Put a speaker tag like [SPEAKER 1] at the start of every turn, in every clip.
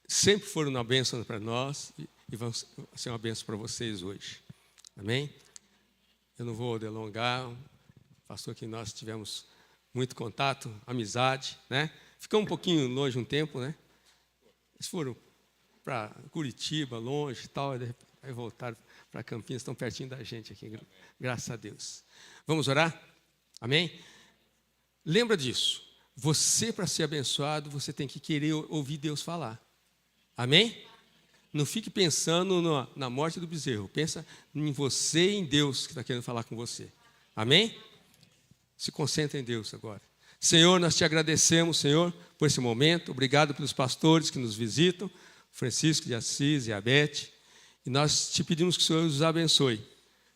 [SPEAKER 1] sempre foram uma bênção para nós e vão ser uma bênção para vocês hoje. Amém? Eu não vou delongar. Pastor, que nós tivemos muito contato, amizade, né? Ficamos um pouquinho longe um tempo, né? Eles foram para Curitiba, longe e tal, aí voltaram para Campinas, estão pertinho da gente aqui, graças a Deus. Vamos orar? Amém? Lembra disso. Você, para ser abençoado, você tem que querer ouvir Deus falar. Amém? Não fique pensando na morte do bezerro. Pensa em você e em Deus que está querendo falar com você. Amém? Se concentre em Deus agora. Senhor, nós te agradecemos, Senhor, por esse momento. Obrigado pelos pastores que nos visitam, Francisco de Assis e a Beth. E nós te pedimos que o Senhor os abençoe.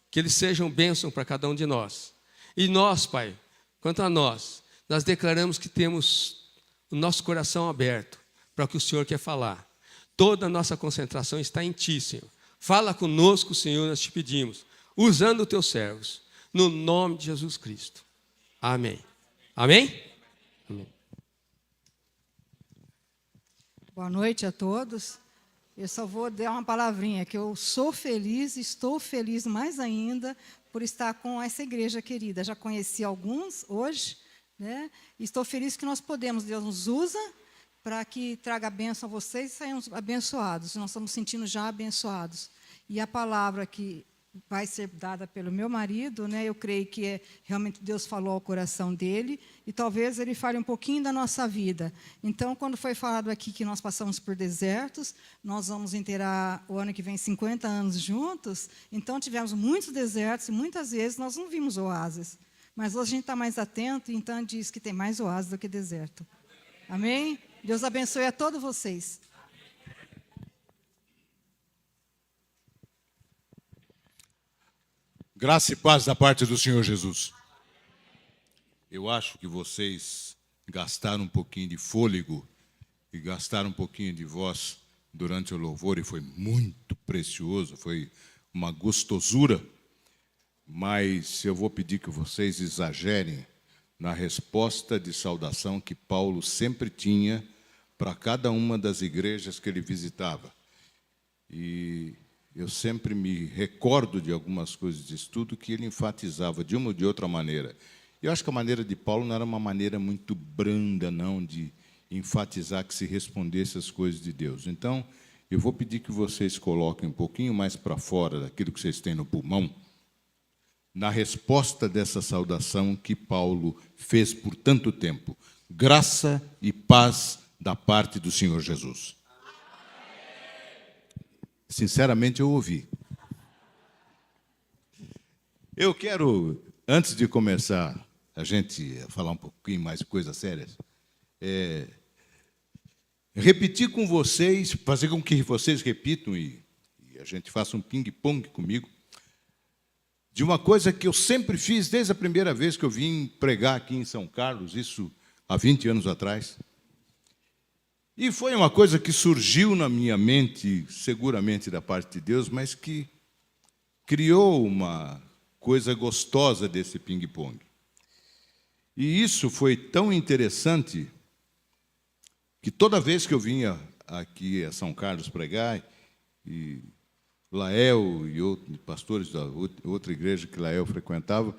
[SPEAKER 1] Que eles sejam bênção para cada um de nós. E nós, Pai, quanto a nós declaramos que temos o nosso coração aberto para o que o Senhor quer falar. Toda a nossa concentração está em Ti, Senhor. Fala conosco, Senhor, nós te pedimos, usando os Teus servos, no nome de Jesus Cristo. Amém. Amém? Amém.
[SPEAKER 2] Boa noite a todos. Eu só vou dar uma palavrinha, que eu sou feliz, estou feliz mais ainda por estar com essa igreja querida. Já conheci alguns hoje, né? Estou feliz que nós podemos, Deus nos usa para que traga bênção a vocês e saiamos abençoados. Nós estamos sentindo já abençoados. E a palavra que vai ser dada pelo meu marido, né? Eu creio que realmente Deus falou ao coração dele e talvez ele fale um pouquinho da nossa vida. Então, quando foi falado aqui que nós passamos por desertos, nós vamos inteirar o ano que vem 50 anos juntos, então tivemos muitos desertos e muitas vezes nós não vimos oásis. Mas hoje a gente está mais atento, então diz que tem mais oásis do que deserto. Amém? Deus abençoe a todos vocês.
[SPEAKER 3] Graça e paz da parte do Senhor Jesus. Eu acho que vocês gastaram um pouquinho de fôlego e gastaram um pouquinho de voz durante o louvor e foi muito precioso, foi uma gostosura. Mas eu vou pedir que vocês exagerem na resposta de saudação que Paulo sempre tinha para cada uma das igrejas que ele visitava. E eu sempre me recordo de algumas coisas de estudo que ele enfatizava de uma ou de outra maneira. Eu acho que a maneira de Paulo não era uma maneira muito branda, não, de enfatizar que se respondesse às coisas de Deus. Então, eu vou pedir que vocês coloquem um pouquinho mais para fora daquilo que vocês têm no pulmão, na resposta dessa saudação que Paulo fez por tanto tempo. Graça e paz da parte do Senhor Jesus. Sinceramente, eu ouvi. Eu quero, antes de começar a gente falar um pouquinho mais de coisas sérias, repetir com vocês, fazer com que vocês repitam e a gente faça um ping-pong comigo, de uma coisa que eu sempre fiz desde a primeira vez que eu vim pregar aqui em São Carlos, isso há 20 anos atrás. E foi uma coisa que surgiu na minha mente, seguramente da parte de Deus, mas que criou uma coisa gostosa desse ping-pong. E isso foi tão interessante que toda vez que eu vinha aqui a São Carlos pregar, e Lael e outros pastores da outra igreja que Lael frequentava,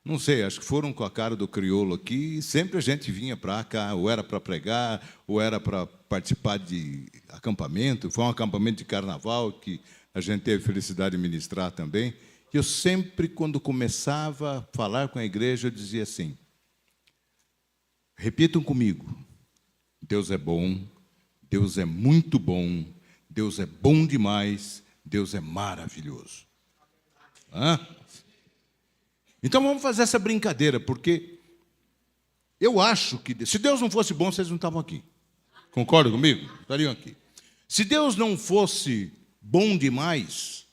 [SPEAKER 3] não sei, acho que foram com a cara do crioulo aqui, e sempre a gente vinha para cá, ou era para pregar, ou era para participar de acampamento. Foi um acampamento de carnaval que a gente teve a felicidade de ministrar também. E eu sempre, quando começava a falar com a igreja, eu dizia assim, repitam comigo, Deus é bom, Deus é muito bom, Deus é bom demais, Deus é maravilhoso. Então vamos fazer essa brincadeira, porque eu acho que se Deus não fosse bom, vocês não estavam aqui. Concordam comigo? Estariam aqui. Se Deus não fosse bom demais,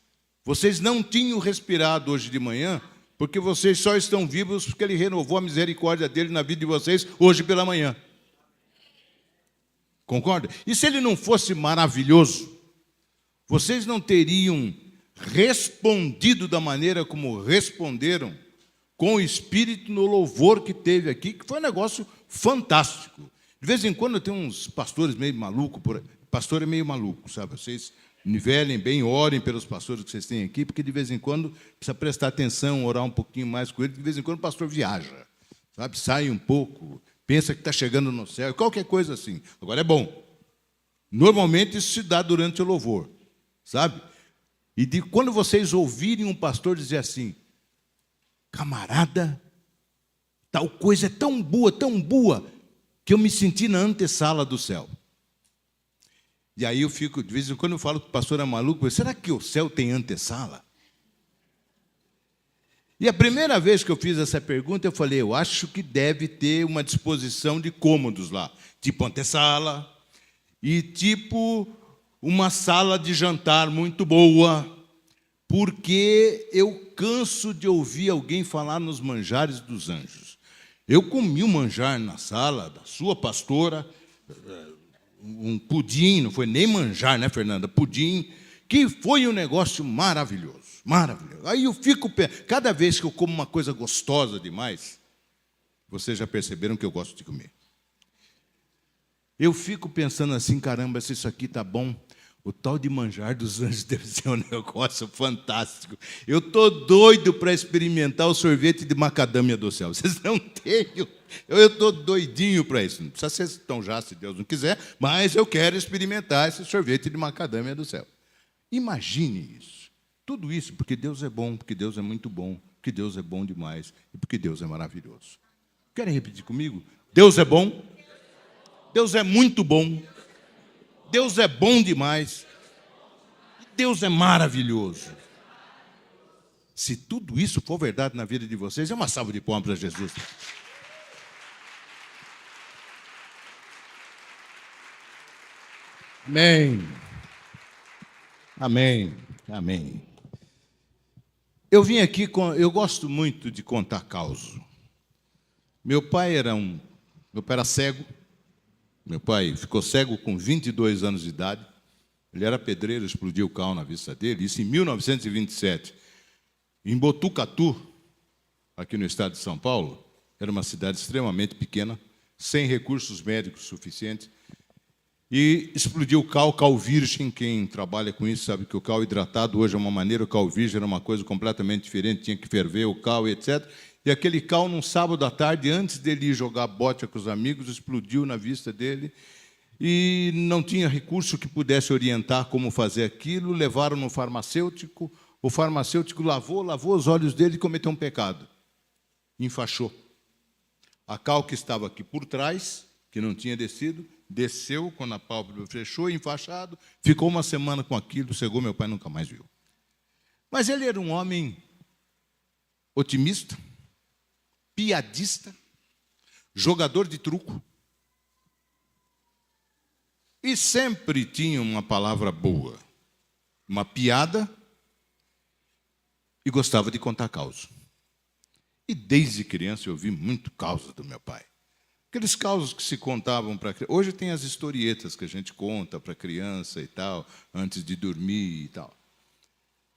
[SPEAKER 3] vocês não tinham respirado hoje de manhã, porque vocês só estão vivos porque Ele renovou a misericórdia dEle na vida de vocês hoje pela manhã. Concorda? E se Ele não fosse maravilhoso, vocês não teriam respondido da maneira como responderam, com o Espírito no louvor que teve aqui, que foi um negócio fantástico. De vez em quando tem uns pastores meio malucos. Pastor é meio maluco, sabe? Vocês nivelem bem, orem pelos pastores que vocês têm aqui, porque de vez em quando precisa prestar atenção, orar um pouquinho mais com ele, de vez em quando o pastor viaja, sabe? Sai um pouco, pensa que está chegando no céu, qualquer coisa assim. Agora é bom. Normalmente isso se dá durante o louvor, sabe? E quando vocês ouvirem um pastor dizer assim, camarada, tal coisa é tão boa, que eu me senti na antessala do céu. E aí eu fico, de vez em quando eu falo que o pastor é maluco, será que o céu tem antessala? E a primeira vez que eu fiz essa pergunta, eu falei, eu acho que deve ter uma disposição de cômodos lá, tipo antessala, e tipo uma sala de jantar muito boa, porque eu canso de ouvir alguém falar nos manjares dos anjos. Eu comi um manjar na sala da sua pastora, um pudim, não foi nem manjar, né, Fernanda? Pudim, que foi um negócio maravilhoso, maravilhoso. Aí eu fico, cada vez que eu como uma coisa gostosa demais, vocês já perceberam que eu gosto de comer. Eu fico pensando assim, caramba, se isso aqui tá bom, o tal de manjar dos anjos deve ser um negócio fantástico. Eu estou doido para experimentar o sorvete de macadâmia do céu. Vocês não têm... Eu estou doidinho para isso. Não precisa ser tão já, se Deus não quiser, mas eu quero experimentar esse sorvete de macadâmia do céu. Imagine isso. Tudo isso porque Deus é bom, porque Deus é muito bom, porque Deus é bom demais e porque Deus é maravilhoso. Querem repetir comigo? Deus é bom, Deus é muito bom, Deus é bom demais, Deus é maravilhoso. Se tudo isso for verdade na vida de vocês, é uma salva de palmas para Jesus. Amém. Amém. Amém. Eu vim aqui eu gosto muito de contar causos. Meu pai era cego. Meu pai ficou cego com 22 anos de idade. Ele era pedreiro, explodiu o cal na vista dele. Isso em 1927. Em Botucatu, aqui no estado de São Paulo, era uma cidade extremamente pequena, sem recursos médicos suficientes. E explodiu o cal virgem. Quem trabalha com isso sabe que o cal hidratado hoje é uma maneira, o cal virgem era uma coisa completamente diferente, tinha que ferver o cal, etc. E aquele cal, num sábado à tarde, antes dele ir jogar bote com os amigos, explodiu na vista dele e não tinha recurso que pudesse orientar como fazer aquilo. Levaram no farmacêutico, o farmacêutico lavou os olhos dele e cometeu um pecado. Enfaixou. A cal que estava aqui por trás, que não tinha descido, desceu quando a pálpebra fechou, enfaixado, ficou uma semana com aquilo, cegou, meu pai nunca mais viu. Mas ele era um homem otimista, piadista, jogador de truco, e sempre tinha uma palavra boa, uma piada, e gostava de contar causos. E desde criança eu ouvi muito causos do meu pai. Aqueles causos que se contavam para criança. Hoje tem as historietas que a gente conta para criança e tal, antes de dormir e tal.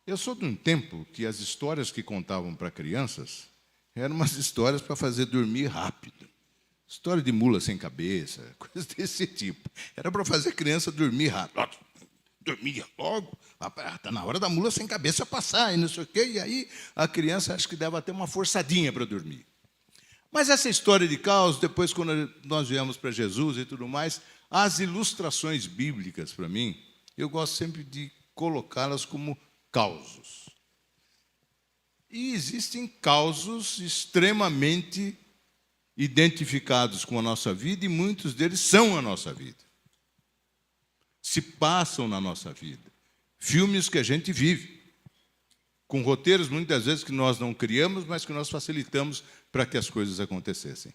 [SPEAKER 3] Eu sou de um tempo que as histórias que contavam para crianças eram umas histórias para fazer dormir rápido. História de mula sem cabeça, coisas desse tipo. Era para fazer criança dormir rápido. Dormia logo, está na hora da mula sem cabeça passar, e não sei o quê, e aí a criança acho que deve ter uma forçadinha para dormir. Mas essa história de caos, depois, quando nós viemos para Jesus e tudo mais, as ilustrações bíblicas, para mim, eu gosto sempre de colocá-las como causos. E existem causos extremamente identificados com a nossa vida, e muitos deles são a nossa vida. Se passam na nossa vida. Filmes que a gente vive, com roteiros, muitas vezes, que nós não criamos, mas que nós facilitamos para que as coisas acontecessem.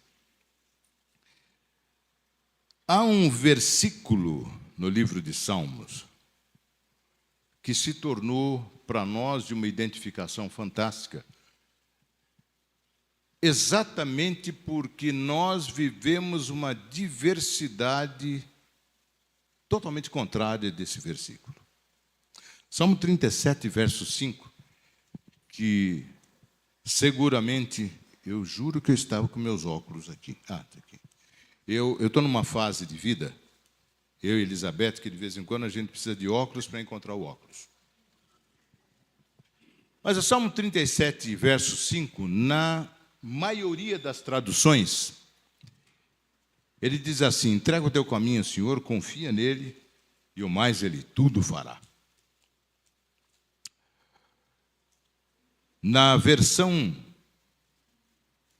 [SPEAKER 3] Há um versículo no livro de Salmos que se tornou para nós de uma identificação fantástica, exatamente porque nós vivemos uma diversidade totalmente contrária desse versículo. Salmo 37, verso 5, que seguramente, eu juro que eu estava com meus óculos aqui. Tá aqui. Eu estou numa fase de vida, eu e Elizabeth, que de vez em quando a gente precisa de óculos para encontrar o óculos. Mas o Salmo 37, verso 5, na maioria das traduções, ele diz assim: entrega o teu caminho ao Senhor, confia nele, e o mais ele tudo fará. Na versão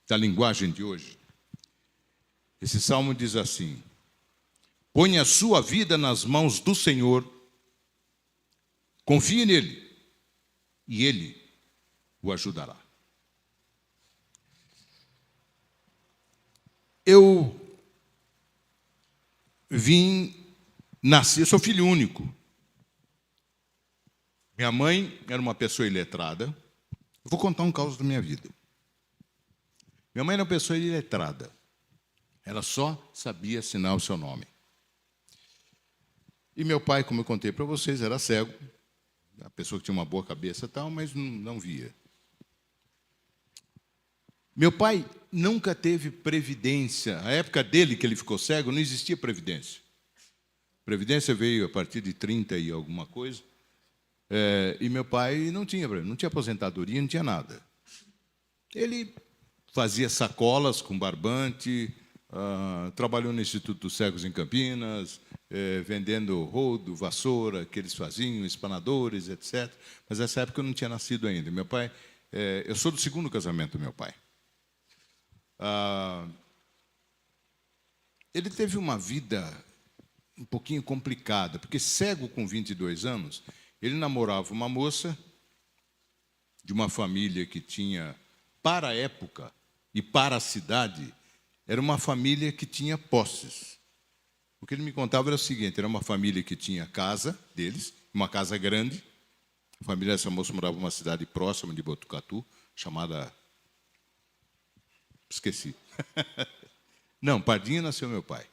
[SPEAKER 3] da linguagem de hoje, esse salmo diz assim: põe a sua vida nas mãos do Senhor, confie nele, e ele o ajudará. Eu nasci, eu sou filho único. Minha mãe era uma pessoa iletrada. Eu vou contar um caos da minha vida. Minha mãe era uma pessoa iletrada. Ela só sabia assinar o seu nome. E meu pai, como eu contei para vocês, era cego. A pessoa que tinha uma boa cabeça e tal, mas não via. Meu pai nunca teve previdência. A época dele, que ele ficou cego, não existia previdência. Previdência veio a partir de 30 e alguma coisa. E meu pai não tinha aposentadoria, não tinha nada. Ele fazia sacolas com barbante, trabalhou no Instituto dos Cegos em Campinas, vendendo rodo, vassoura, que eles faziam, espanadores, etc. Mas nessa época eu não tinha nascido ainda. Meu pai, eu sou do segundo casamento do meu pai. Ele teve uma vida um pouquinho complicada, porque cego com 22 anos, ele namorava uma moça de uma família que tinha, para a época e para a cidade, era uma família que tinha posses. O que ele me contava era o seguinte: era uma família que tinha casa deles, uma casa grande. A família dessa moça morava numa cidade próxima de Botucatu, chamada... Esqueci. Não, Pardinho nasceu meu pai.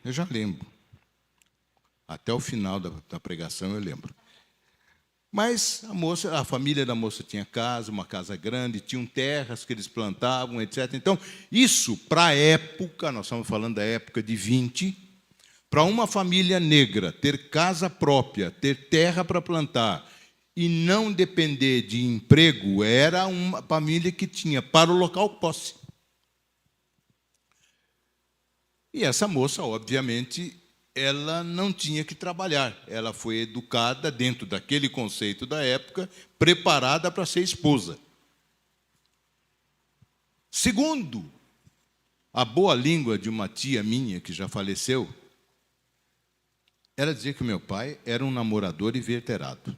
[SPEAKER 3] Eu já lembro. Até o final da pregação eu lembro. Mas a família da moça tinha casa, uma casa grande, tinham terras que eles plantavam, etc. Então, isso, para a época, nós estamos falando da época de 20, para uma família negra ter casa própria, ter terra para plantar e não depender de emprego, era uma família que tinha para o local posse. E essa moça, obviamente, ela não tinha que trabalhar. Ela foi educada dentro daquele conceito da época, preparada para ser esposa. Segundo a boa língua de uma tia minha, que já faleceu, ela dizia que meu pai era um namorador inveterado.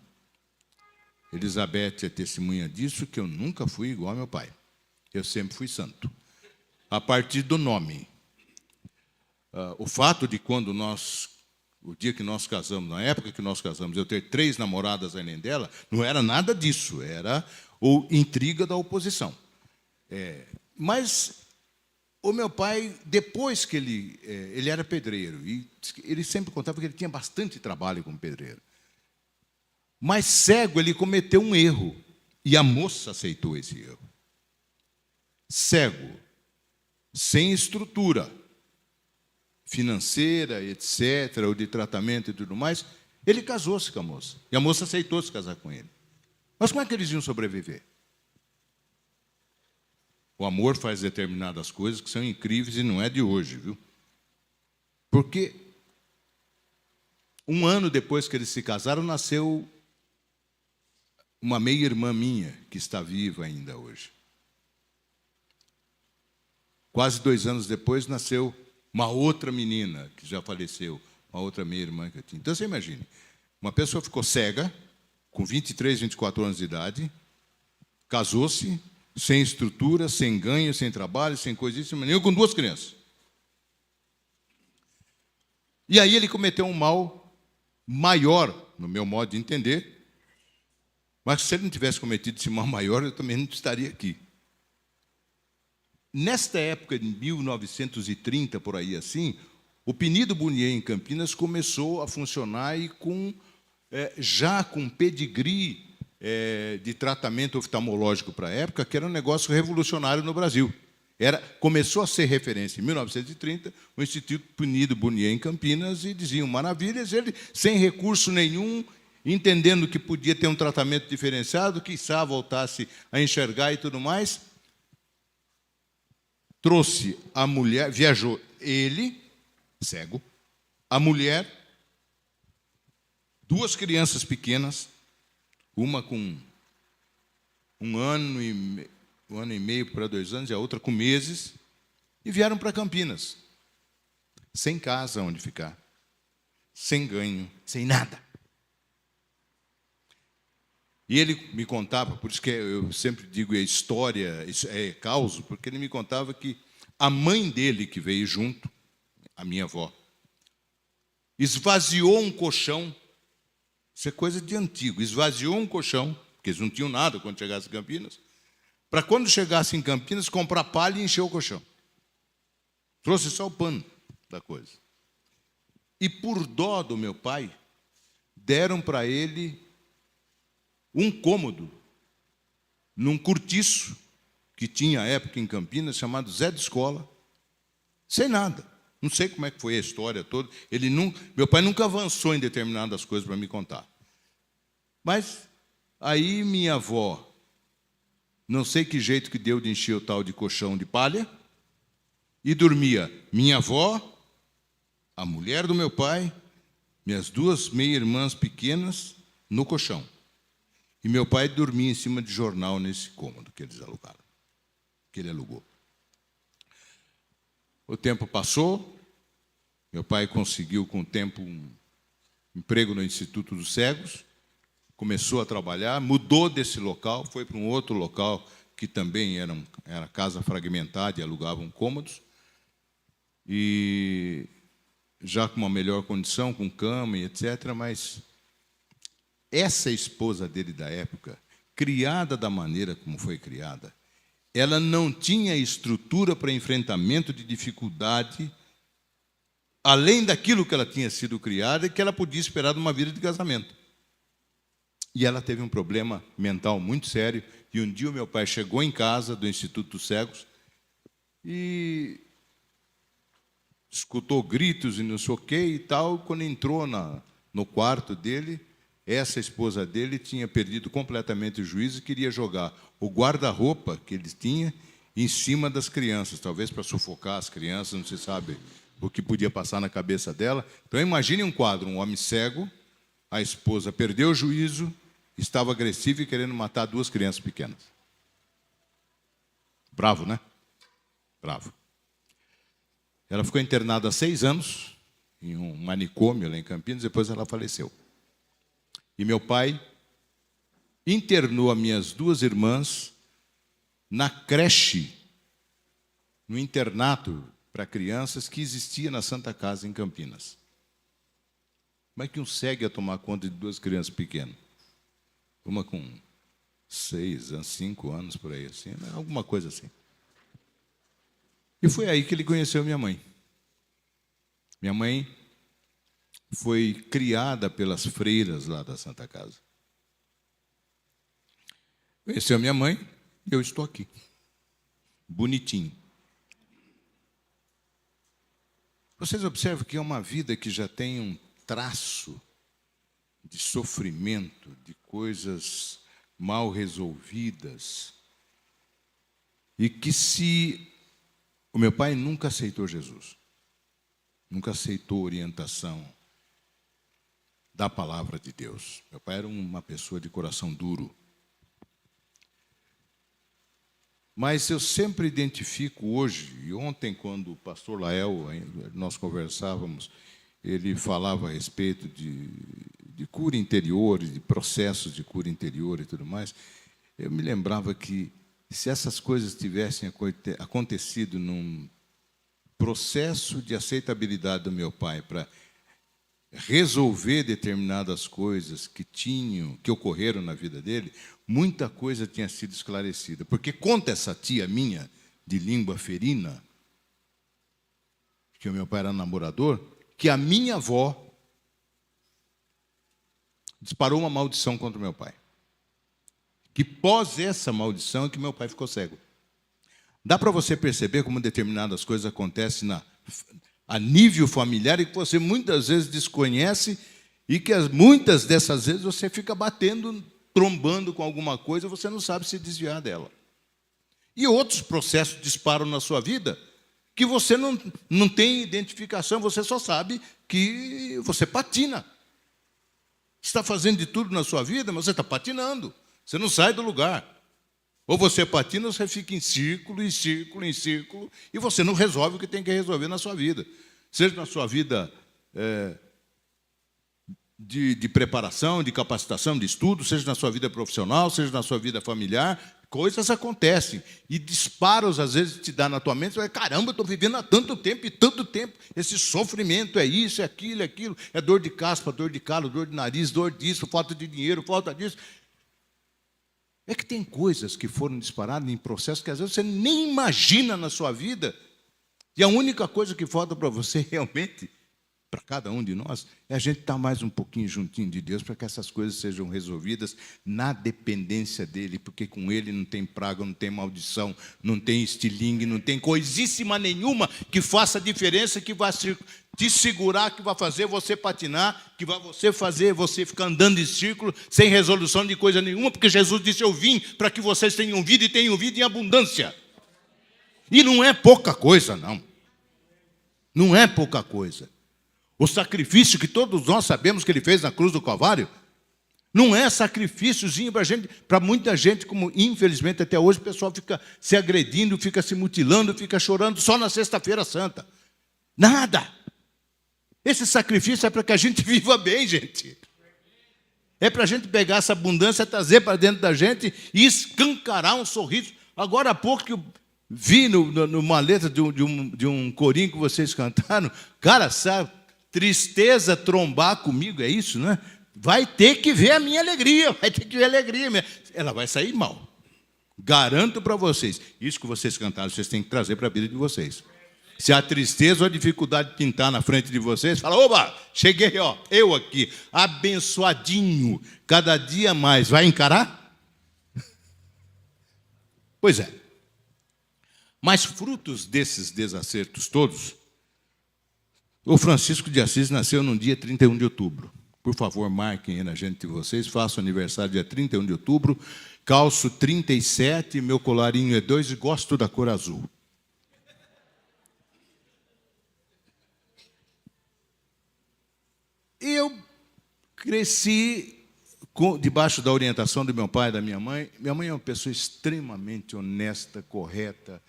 [SPEAKER 3] Elizabeth é testemunha disso, que eu nunca fui igual ao meu pai. Eu sempre fui santo. A partir do nome. O fato de o dia que nós casamos, na época que nós casamos, eu ter 3 namoradas além dela, não era nada disso, era intriga da oposição. Mas o meu pai, depois que ele era pedreiro, e ele sempre contava que ele tinha bastante trabalho como pedreiro. Mas cego, ele cometeu um erro, e a moça aceitou esse erro. Cego, sem estrutura financeira, etc., ou de tratamento e tudo mais, ele casou-se com a moça. E a moça aceitou se casar com ele. Mas como é que eles iam sobreviver? O amor faz determinadas coisas que são incríveis e não é de hoje, viu? Porque 1 ano depois que eles se casaram, nasceu uma meia-irmã minha, que está viva ainda hoje. Quase 2 anos depois, nasceu uma outra menina, que já faleceu, uma outra meia-irmã que eu tinha. Então, você imagine, uma pessoa ficou cega, com 23, 24 anos de idade, casou-se, sem estrutura, sem ganho, sem trabalho, sem coisíssima nenhuma, com 2 crianças. E aí ele cometeu um mal maior, no meu modo de entender, mas se ele não tivesse cometido esse mal maior, eu também não estaria aqui. Nesta época de 1930, por aí assim, o Penido Bunier em Campinas começou a funcionar e já com pedigree de tratamento oftalmológico para a época, que era um negócio revolucionário no Brasil. Começou a ser referência em 1930, o Instituto Punido Bonier em Campinas, e diziam maravilhas, ele, sem recurso nenhum, entendendo que podia ter um tratamento diferenciado, quiçá voltasse a enxergar e tudo mais, trouxe a mulher, viajou ele, cego, a mulher, 2 crianças pequenas, uma com 1 ano e meio para 2 anos, e a outra com meses, e vieram para Campinas, sem casa onde ficar, sem ganho, sem nada. E ele me contava, por isso que eu sempre digo história, é causo, porque ele me contava que a mãe dele, que veio junto, a minha avó, esvaziou um colchão, isso é coisa de antigo, esvaziou um colchão, porque eles não tinham nada quando chegasse em Campinas, para quando chegasse em Campinas, comprar palha e encher o colchão. Trouxe só o pano da coisa. E por dó do meu pai, deram para ele um cômodo num cortiço que tinha à época em Campinas, chamado Zé de Escola, sem nada. Não sei como é que foi a história toda. Meu pai nunca avançou em determinadas coisas para me contar. Mas aí minha avó, não sei que jeito que deu de encher o tal de colchão de palha, e dormia minha avó, a mulher do meu pai, minhas 2 meia-irmãs pequenas, no colchão. E meu pai dormia em cima de jornal nesse cômodo que eles alugaram, que ele alugou. O tempo passou, meu pai conseguiu com o tempo um emprego no Instituto dos Cegos, começou a trabalhar, mudou desse local, foi para um outro local que também era casa fragmentada e alugavam cômodos, e já com uma melhor condição, com cama e etc., mas essa esposa dele da época, criada da maneira como foi criada, ela não tinha estrutura para enfrentamento de dificuldade, além daquilo que ela tinha sido criada e que ela podia esperar de uma vida de casamento. E ela teve um problema mental muito sério, e um dia o meu pai chegou em casa do Instituto dos Cegos e escutou gritos e não sei o que e tal. Quando entrou no quarto dele, essa esposa dele tinha perdido completamente o juízo e queria jogar o guarda-roupa que ele tinha em cima das crianças, talvez para sufocar as crianças, não se sabe o que podia passar na cabeça dela. Então imagine um quadro, um homem cego, a esposa perdeu o juízo, estava agressiva e querendo matar 2 crianças pequenas. Bravo, né? Bravo. Ela ficou internada há 6 anos, em um manicômio lá em Campinas, depois ela faleceu. E meu pai internou as minhas 2 irmãs na creche, no internato para crianças que existia na Santa Casa, em Campinas. Como é que um cego ia tomar conta de 2 crianças pequenas? Uma com 6 anos, 5 anos, por aí, assim, alguma coisa assim. E foi aí que ele conheceu minha mãe. Minha mãe foi criada pelas freiras lá da Santa Casa. Conheceu minha mãe, e eu estou aqui. Bonitinho. Vocês observam que é uma vida que já tem um traço de sofrimento, de coisas mal resolvidas, e que se... O meu pai nunca aceitou Jesus, nunca aceitou orientação da palavra de Deus. Meu pai era uma pessoa de coração duro. Mas eu sempre identifico hoje, e ontem, quando o pastor Lael, nós conversávamos, ele falava a respeito de cura interior, de processos de cura interior e tudo mais, eu me lembrava que se essas coisas tivessem acontecido num processo de aceitabilidade do meu pai para resolver determinadas coisas que ocorreram na vida dele, muita coisa tinha sido esclarecida. Porque conta essa tia minha, de língua ferina, que o meu pai era namorador, que a minha avó disparou uma maldição contra o meu pai. que pós essa maldição é que meu pai ficou cego. Dá para você perceber como determinadas coisas acontecem a nível familiar e que você muitas vezes desconhece e que muitas dessas vezes você fica batendo, trombando com alguma coisa e você não sabe se desviar dela. E outros processos disparam na sua vida que você não tem identificação, você só sabe que você patina. Você está fazendo de tudo na sua vida, mas você está patinando. Você não sai do lugar. Ou você patina, ou você fica em círculo, em círculo, em círculo, e você não resolve o que tem que resolver na sua vida. Seja na sua vida de preparação, de capacitação, de estudo, seja na sua vida profissional, seja na sua vida familiar, coisas acontecem. E disparos, às vezes, te dá na tua mente, você vai, caramba, eu estou vivendo há tanto tempo, esse sofrimento é isso, é aquilo, é dor de caspa, dor de calo, dor de nariz, dor disso, falta de dinheiro, falta disso. É que tem coisas que foram disparadas em processos que às vezes você nem imagina na sua vida. E a única coisa que falta para você realmente, para cada um de nós, é a gente estar mais um pouquinho juntinho de Deus para que essas coisas sejam resolvidas na dependência dEle, porque com Ele não tem praga, não tem maldição, não tem estilingue, não tem coisíssima nenhuma que faça diferença, que vai te segurar, que vai fazer você patinar, que vai fazer você ficar andando em círculo, sem resolução de coisa nenhuma, porque Jesus disse, eu vim para que vocês tenham vida e tenham vida em abundância. E não é pouca coisa, não. Não é pouca coisa. O sacrifício que todos nós sabemos que Ele fez na cruz do Calvário, não é sacrifíciozinho para muita gente, como infelizmente até hoje o pessoal fica se agredindo, fica se mutilando, fica chorando só na Sexta-feira Santa. Nada. Esse sacrifício é para que a gente viva bem, gente. É para a gente pegar essa abundância, trazer para dentro da gente e escancarar um sorriso. Agora há pouco que eu vi numa letra de um corinho que vocês cantaram, cara, sabe, tristeza trombar comigo, é isso, não é? Vai ter que ver a minha alegria, vai ter que ver a alegria minha. Ela vai sair mal. Garanto para vocês. Isso que vocês cantaram, vocês têm que trazer para a vida de vocês. Se a tristeza ou a dificuldade de pintar na frente de vocês, fala, oba, cheguei, ó, eu aqui, abençoadinho, cada dia mais. Vai encarar? Pois é. Mas frutos desses desacertos todos, o Francisco de Assis nasceu no dia 31 de outubro. Por favor, marquem aí na gente de vocês, faço aniversário dia 31 de outubro, calço 37, meu colarinho é 2 e gosto da cor azul. Eu cresci debaixo da orientação do meu pai e da minha mãe. Minha mãe é uma pessoa extremamente honesta, correta,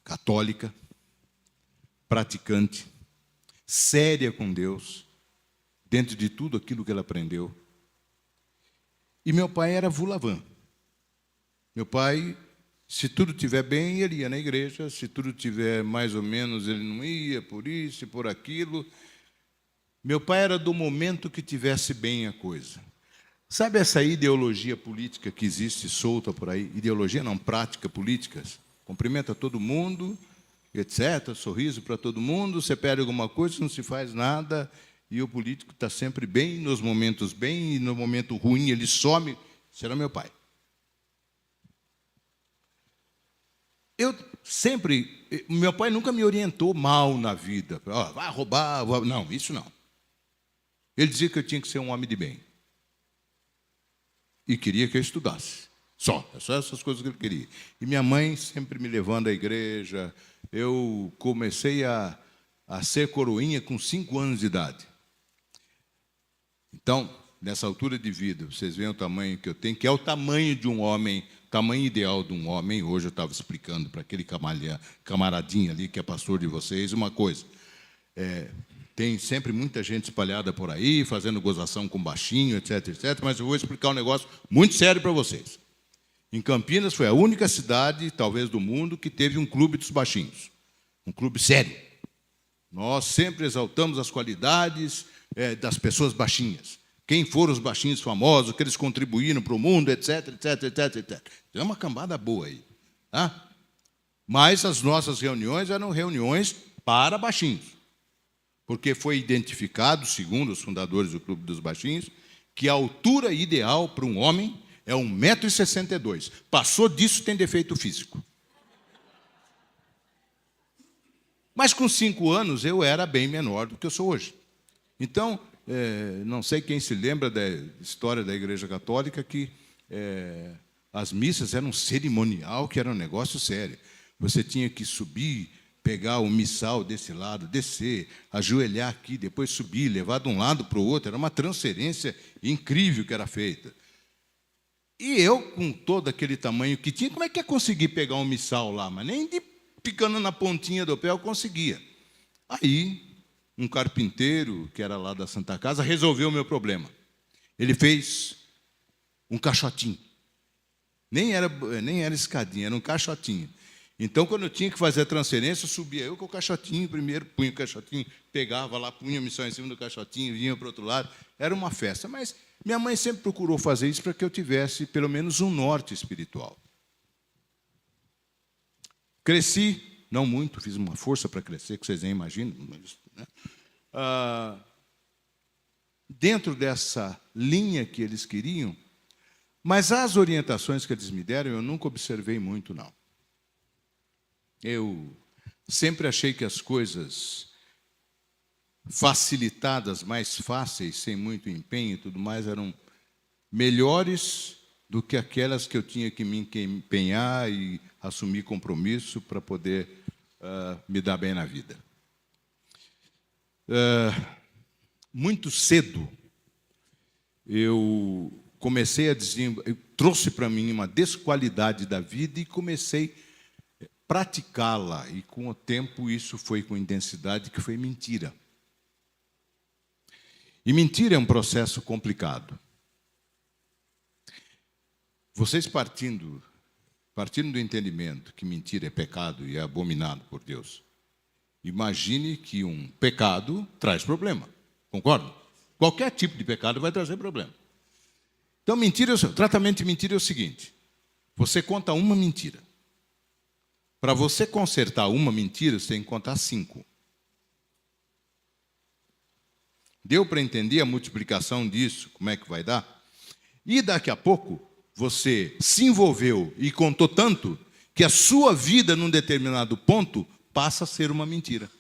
[SPEAKER 3] católica, praticante, séria com Deus, dentro de tudo aquilo que ela aprendeu. E meu pai era vulavan. Meu pai, se tudo estiver bem, ele ia na igreja, se tudo estiver mais ou menos, ele não ia, por isso e por aquilo. Meu pai era do momento que tivesse bem a coisa. Sabe essa ideologia política que existe solta por aí? Ideologia não, prática políticas. Cumprimenta todo mundo, etc., sorriso para todo mundo, você pede alguma coisa, não se faz nada, e o político está sempre bem, nos momentos bem, e no momento ruim ele some. Esse era meu pai. Meu pai nunca me orientou mal na vida. Oh, vai roubar, não, isso não. Ele dizia que eu tinha que ser um homem de bem. E queria que eu estudasse. Só essas coisas que ele queria. E minha mãe sempre me levando à igreja. Eu comecei a ser coroinha com 5 anos de idade. Então, nessa altura de vida, vocês veem o tamanho que eu tenho, que é o tamanho de um homem, tamanho ideal de um homem. Hoje eu estava explicando para aquele camaradinho ali, que é pastor de vocês, uma coisa. Tem sempre muita gente espalhada por aí, fazendo gozação com baixinho, etc., etc., mas eu vou explicar um negócio muito sério para vocês. Em Campinas foi a única cidade, talvez do mundo, que teve um clube dos baixinhos. Um clube sério. Nós sempre exaltamos as qualidades das pessoas baixinhas. Quem foram os baixinhos famosos, que eles contribuíram para o mundo, etc., etc., etc., etc. Tem uma cambada boa aí. Tá? Mas as nossas reuniões eram reuniões para baixinhos. Porque foi identificado, segundo os fundadores do Clube dos Baixinhos, que a altura ideal para um homem é 1,62 m. Passou disso, tem defeito físico. Mas com 5 anos eu era bem menor do que eu sou hoje. Então, não sei quem se lembra da história da Igreja Católica, que as missas eram um cerimonial, que era um negócio sério. Você tinha que subir, pegar o missal desse lado, descer, ajoelhar aqui, depois subir, levar de um lado para o outro. Era uma transferência incrível que era feita. E eu, com todo aquele tamanho que tinha, como é que ia conseguir pegar um missal lá? Mas nem de picando na pontinha do pé eu conseguia. Aí, um carpinteiro, que era lá da Santa Casa, resolveu o meu problema. Ele fez um caixotinho. Nem era escadinha, era um caixotinho. Então, quando eu tinha que fazer a transferência, eu subia eu com o caixotinho primeiro, punha o caixotinho, pegava lá, punha a missão em cima do caixotinho, vinha para o outro lado. Era uma festa. Mas minha mãe sempre procurou fazer isso para que eu tivesse, pelo menos, um norte espiritual. Cresci, não muito, fiz uma força para crescer, que vocês nem imaginam. Né? Dentro dessa linha que eles queriam, mas as orientações que eles me deram, eu nunca observei muito, não. Eu sempre achei que as coisas facilitadas, mais fáceis, sem muito empenho e tudo mais, eram melhores do que aquelas que eu tinha que me empenhar e assumir compromisso para poder me dar bem na vida. Muito cedo, eu comecei a trouxe para mim uma desqualidade da vida e comecei a praticá-la. E, com o tempo, isso foi com intensidade, que foi mentira. E mentira é um processo complicado. Vocês partindo do entendimento que mentira é pecado e é abominado por Deus, imagine que um pecado traz problema. Concorda? Qualquer tipo de pecado vai trazer problema. Então, o tratamento de mentira é o seguinte: você conta uma mentira. Para você consertar uma mentira, você tem que contar 5. Deu para entender a multiplicação disso? Como é que vai dar? E daqui a pouco, você se envolveu e contou tanto que a sua vida, num determinado ponto, passa a ser uma mentira.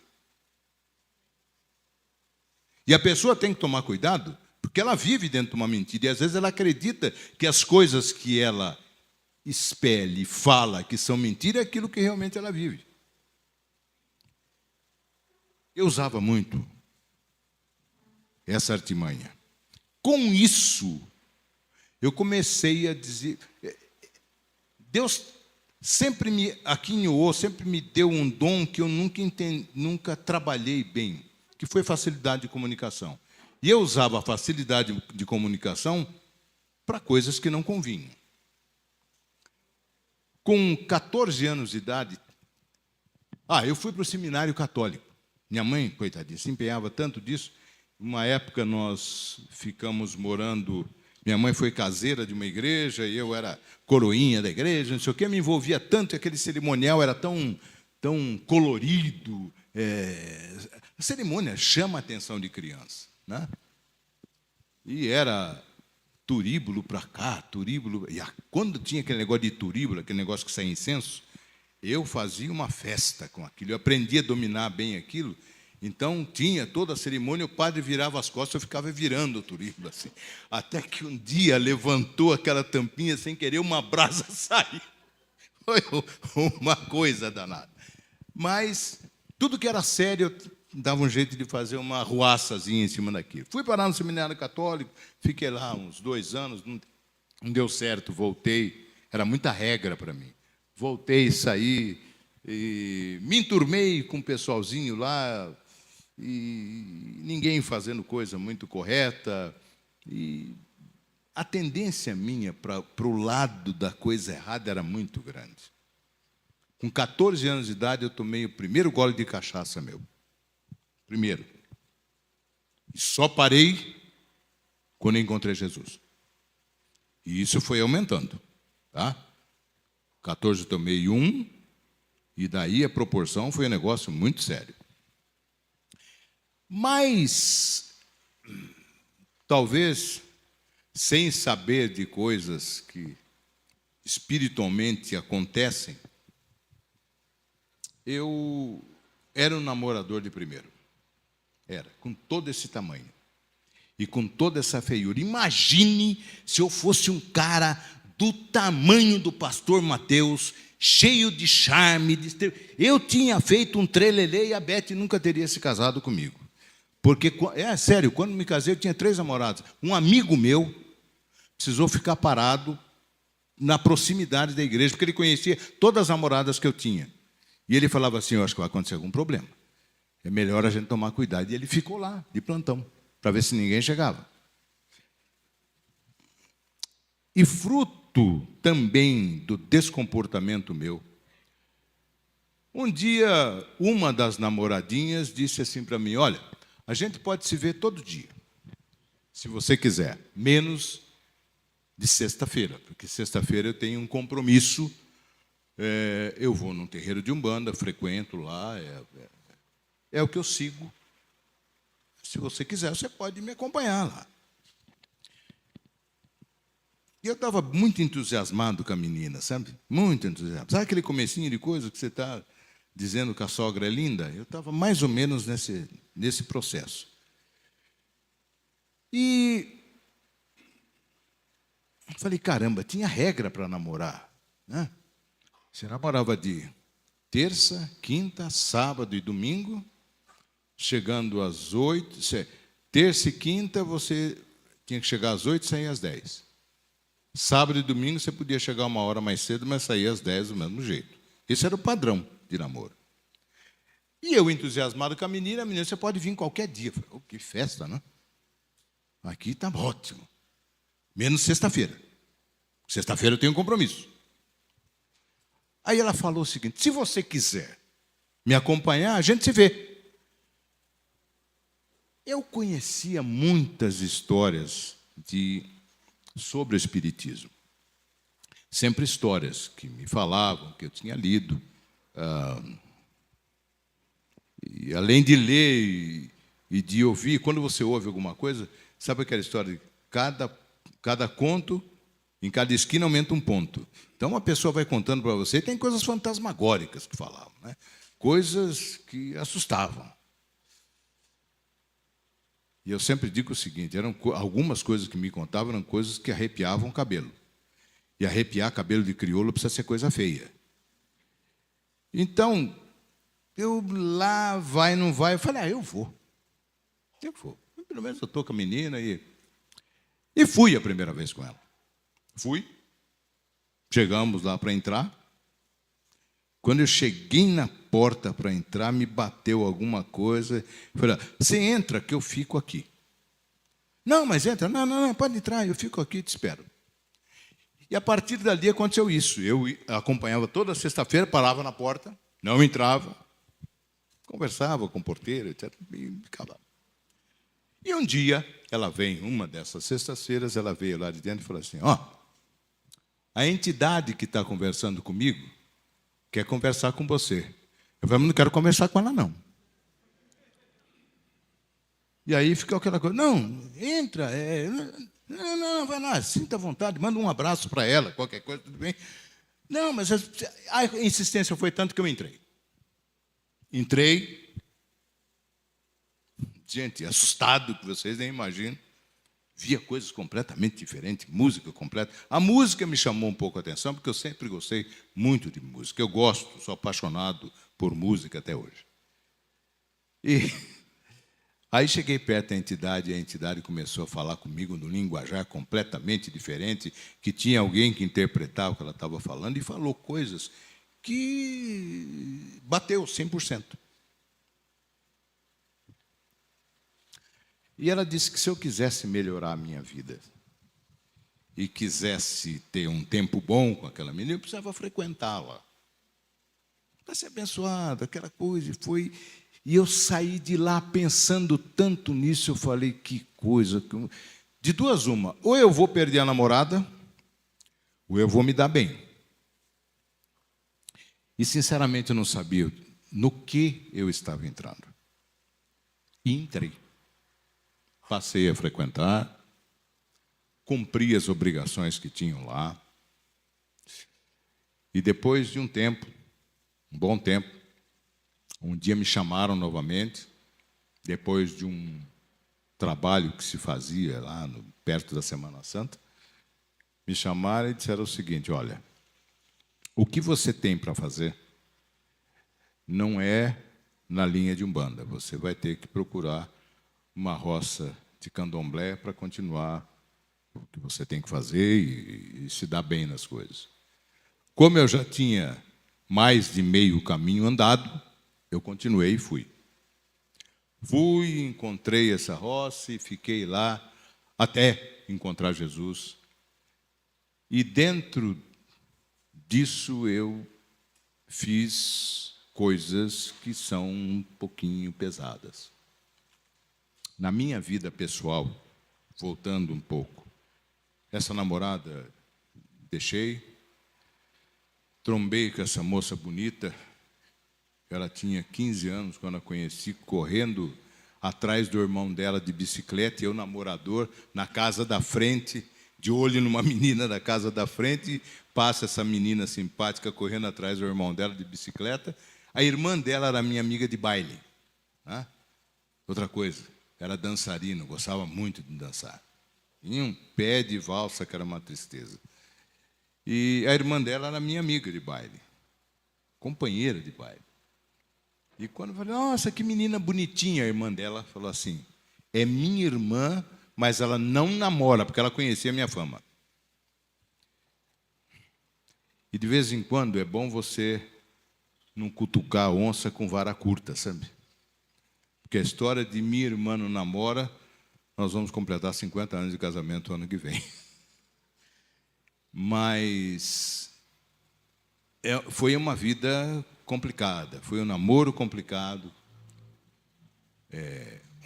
[SPEAKER 3] E a pessoa tem que tomar cuidado, porque ela vive dentro de uma mentira. E, às vezes, ela acredita que as coisas que ela espelha e fala que são mentira é aquilo que realmente ela vive. Eu usava muito essa artimanha. Com isso, eu comecei a dizer... Deus sempre me aquinhoou, sempre me deu um dom que eu nunca trabalhei bem, que foi facilidade de comunicação. E eu usava a facilidade de comunicação para coisas que não convinham. Com 14 anos de idade, eu fui para o seminário católico. Minha mãe, coitadinha, se empenhava tanto disso. Uma época nós ficamos morando... Minha mãe foi caseira de uma igreja e eu era coroinha da igreja, não sei o quê. Me envolvia tanto, e aquele cerimonial era tão colorido. A cerimônia chama a atenção de criança, né? E era turíbulo para cá, turíbulo... E quando tinha aquele negócio de turíbulo, aquele negócio que saía incenso, eu fazia uma festa com aquilo. Eu aprendi a dominar bem aquilo. Então, tinha toda a cerimônia, o padre virava as costas, eu ficava virando o turíbulo assim. Até que um dia levantou aquela tampinha, sem querer, uma brasa saiu. Foi uma coisa danada. Mas tudo que era sério, eu dava um jeito de fazer uma arruaçazinha em cima daquilo. Fui parar no seminário católico, fiquei lá uns 2 anos, não deu certo, voltei. Era muita regra para mim. Voltei, saí, e me enturmei com o pessoalzinho lá, e ninguém fazendo coisa muito correta. E a tendência minha para o lado da coisa errada era muito grande. Com 14 anos de idade, eu tomei o primeiro gole de cachaça meu. Primeiro. E só parei quando encontrei Jesus. E isso foi aumentando. Tá? 14 eu tomei 1, e daí a proporção foi um negócio muito sério. Mas, talvez, sem saber de coisas que espiritualmente acontecem, eu era um namorador de primeiro. Era, com todo esse tamanho. E com toda essa feiura. Imagine se eu fosse um cara do tamanho do pastor Mateus, cheio de charme. Eu tinha feito um trelelê e a Beth nunca teria se casado comigo. Porque, sério, quando me casei eu tinha 3 namoradas. Um amigo meu precisou ficar parado na proximidade da igreja, porque ele conhecia todas as namoradas que eu tinha. E ele falava assim, eu acho que vai acontecer algum problema. É melhor a gente tomar cuidado. E ele ficou lá, de plantão, para ver se ninguém chegava. E fruto também do descomportamento meu, um dia, uma das namoradinhas disse assim para mim, olha, a gente pode se ver todo dia, se você quiser, menos de sexta-feira, porque sexta-feira eu tenho um compromisso, eu vou num terreiro de Umbanda, frequento lá, é o que eu sigo. Se você quiser, você pode me acompanhar lá. E eu estava muito entusiasmado com a menina, sabe? Muito entusiasmado. Sabe aquele comecinho de coisa que você está dizendo que a sogra é linda? Eu estava mais ou menos nesse processo. E falei, caramba, tinha regra para namorar, né? Você namorava de terça, quinta, sábado e domingo, chegando às 8, terça e quinta você tinha que chegar às 8 e sair às 10. Sábado e domingo você podia chegar 1 hora mais cedo, mas sair às 10 do mesmo jeito. Esse era o padrão de namoro. E eu, entusiasmado com a menina, você pode vir qualquer dia. Eu falei, oh, que festa, né? Aqui está ótimo. Menos sexta-feira. Sexta-feira eu tenho um compromisso. Aí ela falou o seguinte, se você quiser me acompanhar, a gente se vê. Eu conhecia muitas histórias sobre o espiritismo. Sempre histórias que me falavam, que eu tinha lido. E além de ler e de ouvir, quando você ouve alguma coisa, sabe aquela história de cada conto, em cada esquina aumenta um ponto. Então, uma pessoa vai contando para você, tem coisas fantasmagóricas que falavam, né? Coisas que assustavam. E eu sempre digo o seguinte, algumas coisas que me contavam eram coisas que arrepiavam o cabelo. E arrepiar cabelo de crioulo precisa ser coisa feia. Então, eu lá, vai, não vai, eu falei, eu vou. Pelo menos eu estou com a menina e fui a primeira vez com ela. Fui, chegamos lá para entrar. Quando eu cheguei na porta para entrar, me bateu alguma coisa. Eu falei, você entra que eu fico aqui. Não, mas entra. Não, pode entrar, eu fico aqui e te espero. E a partir dali aconteceu isso. Eu acompanhava toda sexta-feira, parava na porta, não entrava, conversava com o porteiro, etc. E ficava. E um dia, ela vem, uma dessas sextas-feiras, ela veio lá de dentro e falou assim, a entidade que está conversando comigo quer conversar com você. Eu falei, não quero conversar com ela, não. E aí ficou aquela coisa, não, entra, não, vai lá, sinta à vontade, manda um abraço para ela, qualquer coisa, tudo bem. Não, mas a insistência foi tanto que eu entrei. Entrei, gente, assustado, que vocês nem imaginam. Via coisas completamente diferentes, música completa. A música me chamou um pouco a atenção, porque eu sempre gostei muito de música. Eu gosto, sou apaixonado por música até hoje. E aí cheguei perto da entidade, e a entidade começou a falar comigo num linguajar completamente diferente, que tinha alguém que interpretava o que ela estava falando, e falou coisas que bateu 100%. E ela disse que se eu quisesse melhorar a minha vida e quisesse ter um tempo bom com aquela menina, eu precisava frequentá-la. Para ser abençoado, aquela coisa. E eu saí de lá pensando tanto nisso, eu falei, que coisa. De duas uma, ou eu vou perder a namorada, ou eu vou me dar bem. E, sinceramente, eu não sabia no que eu estava entrando. E entrei. Passei a frequentar, cumpri as obrigações que tinham lá. E depois de um tempo, um bom tempo, um dia me chamaram novamente, depois de um trabalho que se fazia lá perto da Semana Santa, me chamaram e disseram o seguinte: olha, o que você tem para fazer não é na linha de Umbanda. Você vai ter que procurar uma roça de candomblé para continuar o que você tem que fazer e se dar bem nas coisas. Como eu já tinha mais de meio caminho andado, eu continuei e fui. Fui, encontrei essa roça e fiquei lá até encontrar Jesus. E dentro disso eu fiz coisas que são um pouquinho pesadas. Na minha vida pessoal, voltando um pouco, essa namorada deixei, trombei com essa moça bonita, ela tinha 15 anos quando a conheci, correndo atrás do irmão dela de bicicleta, e eu, namorador, na casa da frente, de olho numa menina da casa da frente, passa essa menina simpática correndo atrás do irmão dela de bicicleta. A irmã dela era minha amiga de baile. Né? Outra coisa, era dançarina, gostava muito de dançar. Tinha um pé de valsa que era uma tristeza. E a irmã dela era minha amiga de baile, companheira de baile. E quando eu falei, nossa, que menina bonitinha, a irmã dela falou assim, é minha irmã, mas ela não namora, porque ela conhecia a minha fama. E de vez em quando é bom você não cutucar a onça com vara curta, sabe? Porque a história de minha irmã não namora, nós vamos completar 50 anos de casamento ano que vem. Mas foi uma vida complicada, foi um namoro complicado,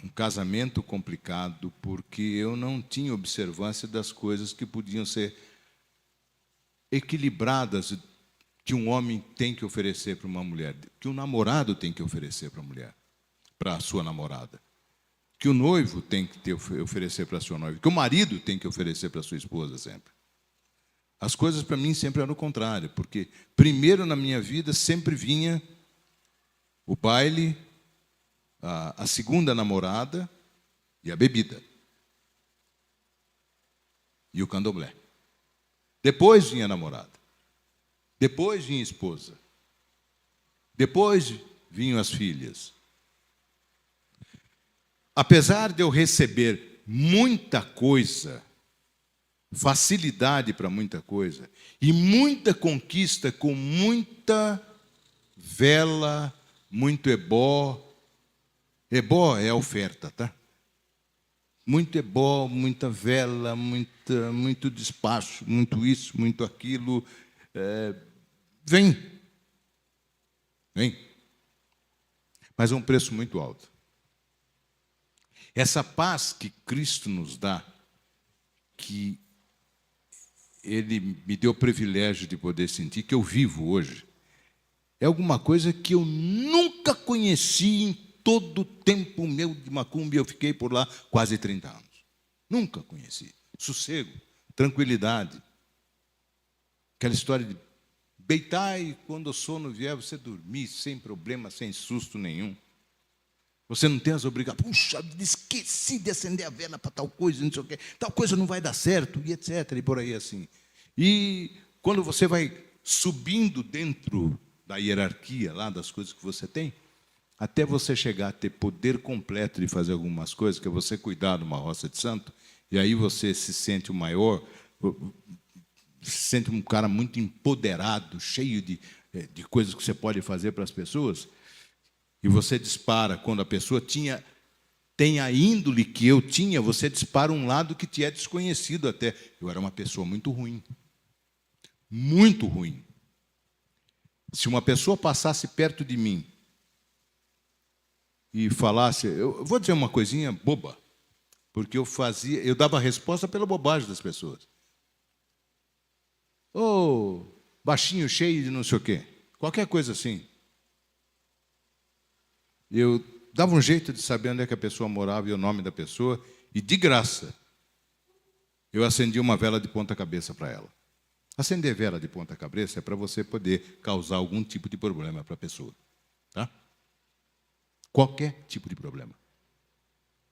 [SPEAKER 3] um casamento complicado, porque eu não tinha observância das coisas que podiam ser equilibradas, que um homem tem que oferecer para uma mulher, que um namorado tem que oferecer para a mulher, para a sua namorada, que o noivo tem que oferecer para a sua noiva, que o marido tem que oferecer para a sua esposa sempre. As coisas para mim sempre eram o contrário, porque primeiro na minha vida sempre vinha o baile, a segunda namorada e a bebida. E o candomblé. Depois vinha a namorada. Depois vinha a esposa. Depois vinham as filhas. Apesar de eu receber muita coisa, facilidade para muita coisa, e muita conquista com muita vela, muito ebó. Ebó é a oferta, tá? Muito ebó, muita vela, muito despacho, muito isso, muito aquilo. Vem. Mas é um preço muito alto. Essa paz que Cristo nos dá, que Ele me deu o privilégio de poder sentir, que eu vivo hoje, é alguma coisa que eu nunca conheci em todo o tempo meu de macumba. Eu fiquei por lá quase 30 anos. Nunca conheci. Sossego, tranquilidade. Aquela história de deitar e quando o sono vier, você dormir sem problema, sem susto nenhum. Você não tem as obrigações. Puxa, esqueci de acender a vela para tal coisa, não sei o quê. Tal coisa não vai dar certo, e etc. E por aí assim. E quando você vai subindo dentro da hierarquia lá das coisas que você tem, até você chegar a ter poder completo de fazer algumas coisas, que é você cuidar de uma roça de santo, e aí você se sente o maior, se sente um cara muito empoderado, cheio de coisas que você pode fazer para as pessoas. E você dispara, quando a pessoa tem a índole que eu tinha, você dispara um lado que te é desconhecido até. Eu era uma pessoa muito ruim. Muito ruim. Se uma pessoa passasse perto de mim e falasse, eu vou dizer uma coisinha boba, porque eu dava resposta pela bobagem das pessoas. Baixinho, cheio de não sei o quê. Qualquer coisa assim. Eu dava um jeito de saber onde é que a pessoa morava e o nome da pessoa, e de graça eu acendi uma vela de ponta cabeça para ela. Acender vela de ponta cabeça é para você poder causar algum tipo de problema para a pessoa. Tá? Qualquer tipo de problema.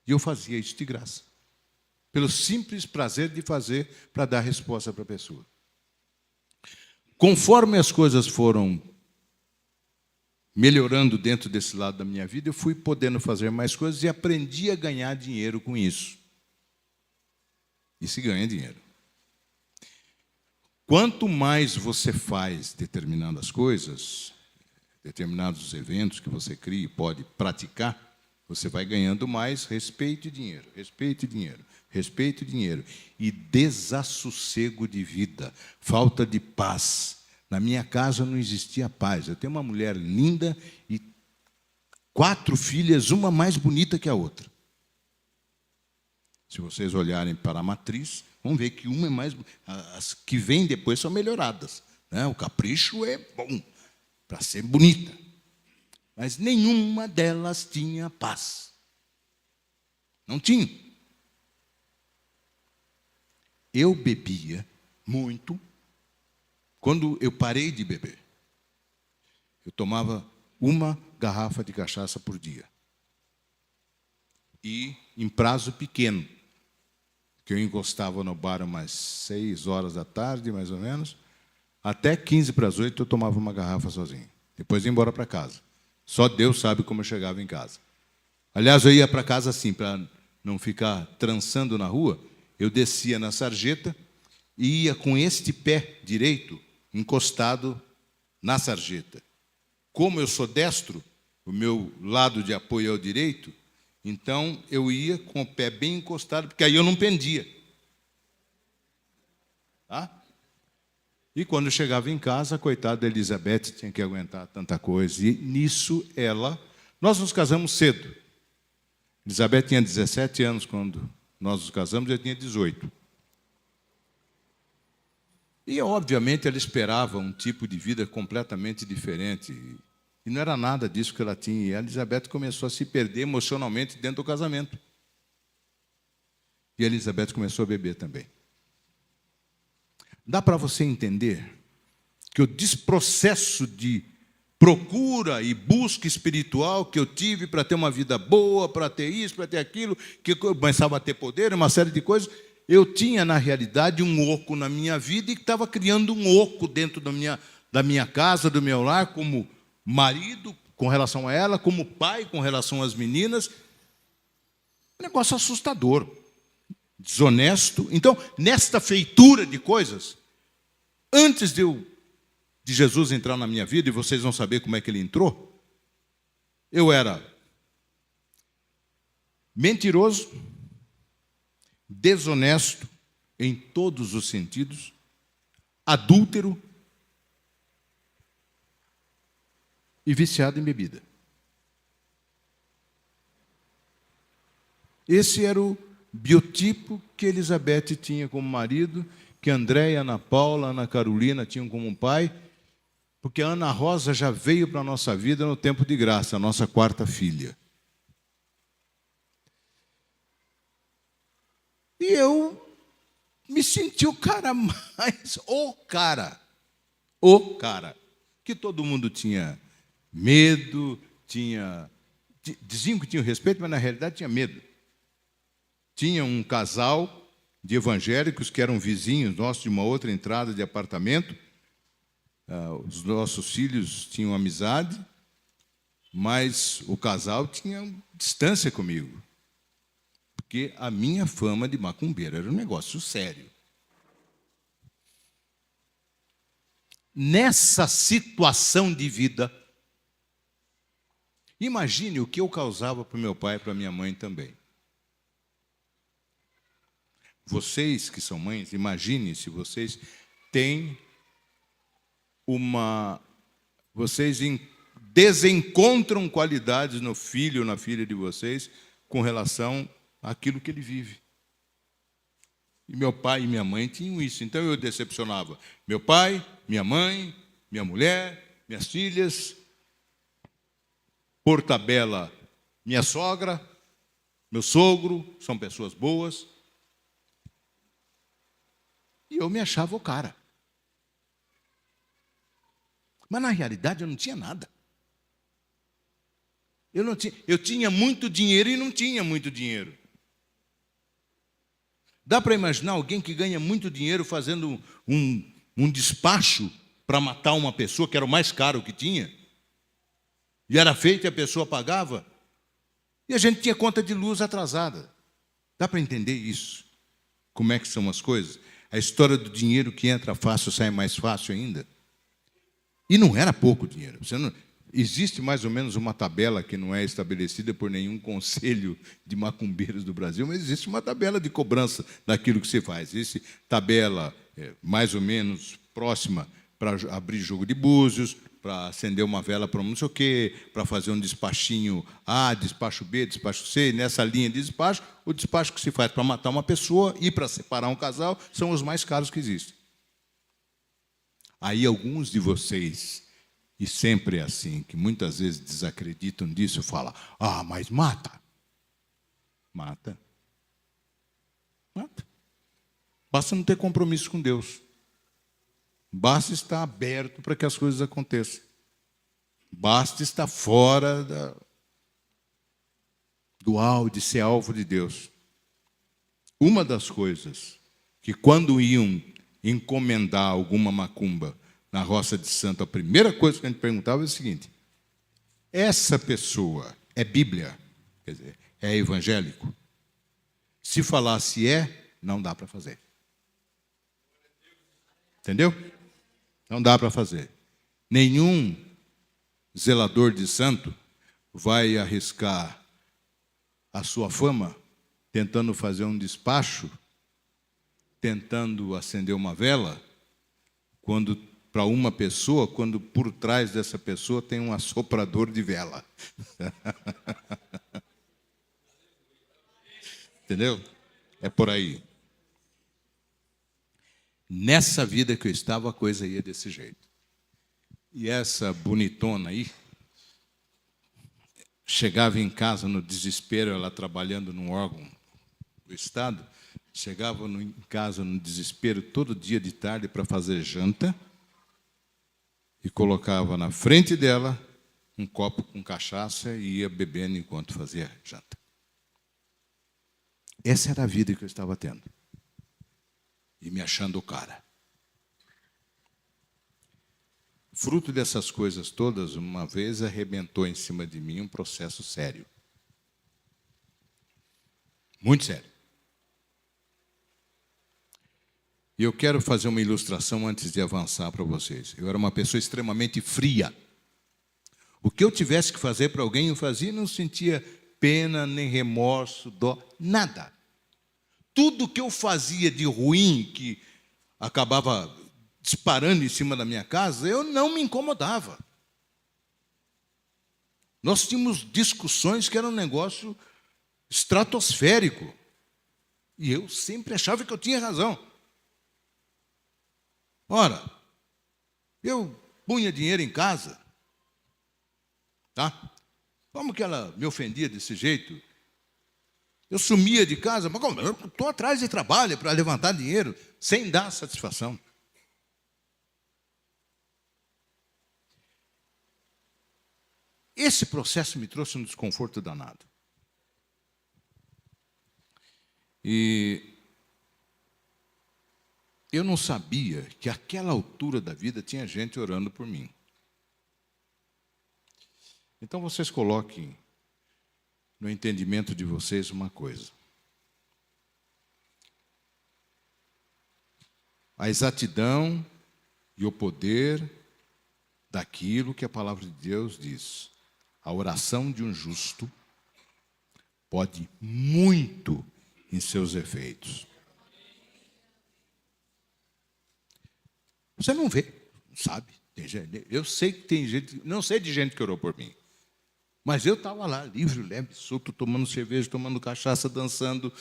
[SPEAKER 3] E eu fazia isso de graça. Pelo simples prazer de fazer para dar resposta para a pessoa. Conforme as coisas foram melhorando dentro desse lado da minha vida, eu fui podendo fazer mais coisas e aprendi a ganhar dinheiro com isso. E se ganha dinheiro. Quanto mais você faz determinadas coisas, determinados eventos que você cria e pode praticar, você vai ganhando mais respeito e dinheiro, respeito e dinheiro, respeito e dinheiro. E desassossego de vida, falta de paz. Na minha casa não existia paz. Eu tenho uma mulher linda e 4 filhas, uma mais bonita que a outra. Se vocês olharem para a matriz, vão ver que uma é mais... As que vêm depois são melhoradas. Né? O capricho é bom, para ser bonita. Mas nenhuma delas tinha paz. Não tinha. Eu bebia muito. Quando eu parei de beber, eu tomava 1 garrafa de cachaça por dia. E em prazo pequeno. Que eu encostava no bar umas 6 horas da tarde, mais ou menos. Até 15 para as 8 eu tomava uma garrafa sozinho. Depois ia embora para casa. Só Deus sabe como eu chegava em casa. Aliás, eu ia para casa assim, para não ficar trançando na rua. Eu descia na sarjeta e ia com este pé direito encostado na sarjeta. Como eu sou destro, o meu lado de apoio é o direito, então eu ia com o pé bem encostado, porque aí eu não pendia. Tá? E quando eu chegava em casa, a coitada da Elizabeth tinha que aguentar tanta coisa. E nisso nós nos casamos cedo. Elizabeth tinha 17 anos quando nós nos casamos, eu tinha 18. E, obviamente, ela esperava um tipo de vida completamente diferente. E não era nada disso que ela tinha. E a Elizabeth começou a se perder emocionalmente dentro do casamento. E a Elizabeth começou a beber também. Dá para você entender que o desprocesso de procura e busca espiritual que eu tive para ter uma vida boa, para ter isso, para ter aquilo, que eu começava a ter poder, uma série de coisas, eu tinha, na realidade, um oco na minha vida e estava criando um oco dentro da minha casa, do meu lar, como marido com relação a ela, como pai com relação às meninas. Um negócio assustador, desonesto. Então, nesta feitura de coisas, antes de Jesus entrar na minha vida, e vocês vão saber como é que ele entrou, eu era mentiroso, desonesto em todos os sentidos, adúltero e viciado em bebida. Esse era o biotipo que Elizabeth tinha como marido, que Andréia, Ana Paula, Ana Carolina tinham como pai, porque a Ana Rosa já veio para a nossa vida no tempo de graça, a nossa 4ª filha. E eu me senti o cara mais... O cara, que todo mundo tinha medo, diziam que tinha respeito, mas na realidade tinha medo. Tinha um casal de evangélicos que eram vizinhos nossos de uma outra entrada de apartamento. Os nossos filhos tinham amizade, mas o casal tinha distância comigo. Porque a minha fama de macumbeiro era um negócio sério. Nessa situação de vida, imagine o que eu causava para o meu pai e para a minha mãe também. Vocês que são mães, imagine se vocês têm vocês desencontram qualidades no filho ou na filha de vocês com relação àquilo que ele vive. E meu pai e minha mãe tinham isso. Então eu decepcionava meu pai, minha mãe, minha mulher, minhas filhas, por tabela, minha sogra, meu sogro, são pessoas boas. E eu me achava o cara. Mas, na realidade, eu não tinha nada. Eu tinha muito dinheiro e não tinha muito dinheiro. Dá para imaginar alguém que ganha muito dinheiro fazendo um despacho para matar uma pessoa, que era o mais caro que tinha? E era feito e a pessoa pagava? E a gente tinha conta de luz atrasada. Dá para entender isso? Como é que são as coisas? A história do dinheiro que entra fácil sai mais fácil ainda. E não era pouco dinheiro. Existe mais ou menos uma tabela que não é estabelecida por nenhum conselho de macumbeiros do Brasil, mas existe uma tabela de cobrança daquilo que se faz. Existe tabela mais ou menos próxima para abrir jogo de búzios, para acender uma vela para não sei o quê, para fazer um despachinho A, despacho B, despacho C. Nessa linha de despacho, o despacho que se faz para matar uma pessoa e para separar um casal são os mais caros que existem. Aí alguns de vocês, e sempre é assim, que muitas vezes desacreditam disso, falam: mas mata. Mata. Mata. Basta não ter compromisso com Deus. Basta estar aberto para que as coisas aconteçam. Basta estar fora do alvo, de ser alvo de Deus. Uma das coisas que, quando iam encomendar alguma macumba na Roça de Santo, a primeira coisa que a gente perguntava é o seguinte: essa pessoa é Bíblia? Quer dizer, é evangélico? Se falasse não dá para fazer. Entendeu? Não dá para fazer. Nenhum zelador de santo vai arriscar a sua fama tentando fazer um despacho, tentando acender uma vela, para uma pessoa, quando por trás dessa pessoa tem um assoprador de vela. Entendeu? É por aí. Nessa vida que eu estava, a coisa ia desse jeito. E essa bonitona aí chegava em casa no desespero, ela trabalhando num órgão do Estado, chegava em casa no desespero todo dia de tarde para fazer janta e colocava na frente dela um copo com cachaça e ia bebendo enquanto fazia janta. Essa era a vida que eu estava tendo. E me achando o cara. Fruto dessas coisas todas, uma vez arrebentou em cima de mim um processo sério. Muito sério. E eu quero fazer uma ilustração antes de avançar para vocês. Eu era uma pessoa extremamente fria. O que eu tivesse que fazer para alguém, eu fazia e não sentia pena, nem remorso, dó, nada. Tudo que eu fazia de ruim, que acabava disparando em cima da minha casa, eu não me incomodava. Nós tínhamos discussões que eram um negócio estratosférico. E eu sempre achava que eu tinha razão. Ora, eu punha dinheiro em casa, tá? Como que ela me ofendia desse jeito? Eu sumia de casa, mas como? Eu estou atrás de trabalho para levantar dinheiro, sem dar satisfação. Esse processo me trouxe um desconforto danado. E eu não sabia que àquela altura da vida tinha gente orando por mim. Então vocês coloquem no entendimento de vocês uma coisa. A exatidão e o poder daquilo que a palavra de Deus diz. A oração de um justo pode muito em seus efeitos. Você não vê, não sabe. Tem gente, eu sei que tem gente, não sei de gente que orou por mim. Mas eu estava lá, livre, leve, solto, tomando cerveja, tomando cachaça, dançando,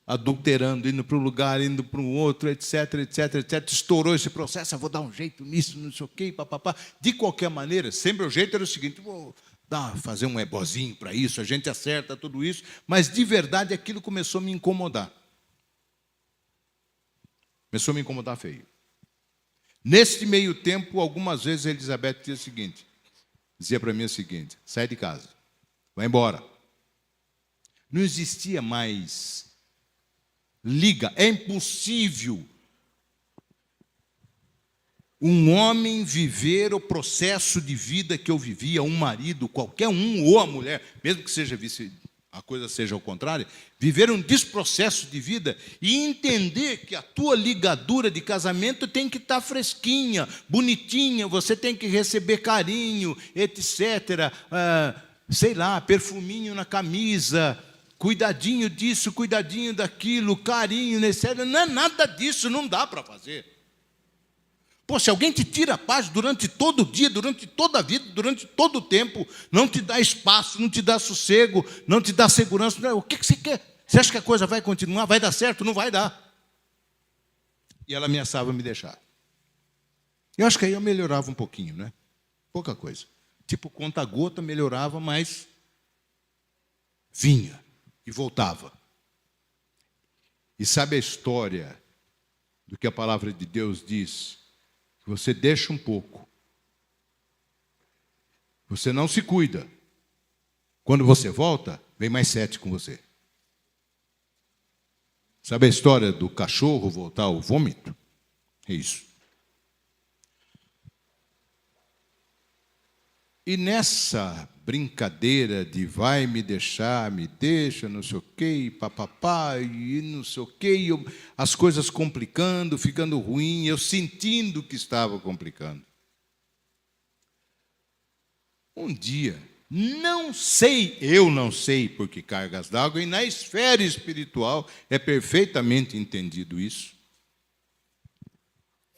[SPEAKER 3] adulterando, indo para um lugar, indo para um outro, etc, etc, etc. Estourou esse processo, vou dar um jeito nisso, não sei o quê, papapá. De qualquer maneira, sempre o jeito era o seguinte: vou fazer um ebozinho para isso, a gente acerta tudo isso. Mas, de verdade, aquilo começou a me incomodar. Começou a me incomodar feio. Nesse meio tempo, algumas vezes a Elizabeth dizia para mim o seguinte: sai de casa, vai embora. Não existia mais liga. É impossível um homem viver o processo de vida que eu vivia, um marido, qualquer um, ou a mulher, mesmo que seja a coisa seja ao contrário, viver um desprocesso de vida e entender que a tua ligadura de casamento tem que estar fresquinha, bonitinha, você tem que receber carinho, etc. Sei lá, perfuminho na camisa, cuidadinho disso, cuidadinho daquilo, carinho, etc. Não é nada disso, não dá para fazer. Pô, se alguém te tira a paz durante todo o dia, durante toda a vida, durante todo o tempo, não te dá espaço, não te dá sossego, não te dá segurança, o que você quer? Você acha que a coisa vai continuar? Vai dar certo? Não vai dar. E ela ameaçava me deixar. Eu acho que aí eu melhorava um pouquinho, né? Pouca coisa. Tipo, conta-gota melhorava, mas vinha e voltava. E sabe a história do que a palavra de Deus diz? Que você deixa um pouco. Você não se cuida. Quando você volta, vem mais 7 com você. Sabe a história do cachorro voltar ao vômito? É isso. E nessa brincadeira de vai me deixar, me deixa, não sei o quê, papapá, e não sei o quê, as coisas complicando, ficando ruim, eu sentindo que estava complicando. Um dia, eu não sei por que cargas d'água, e na esfera espiritual é perfeitamente entendido isso.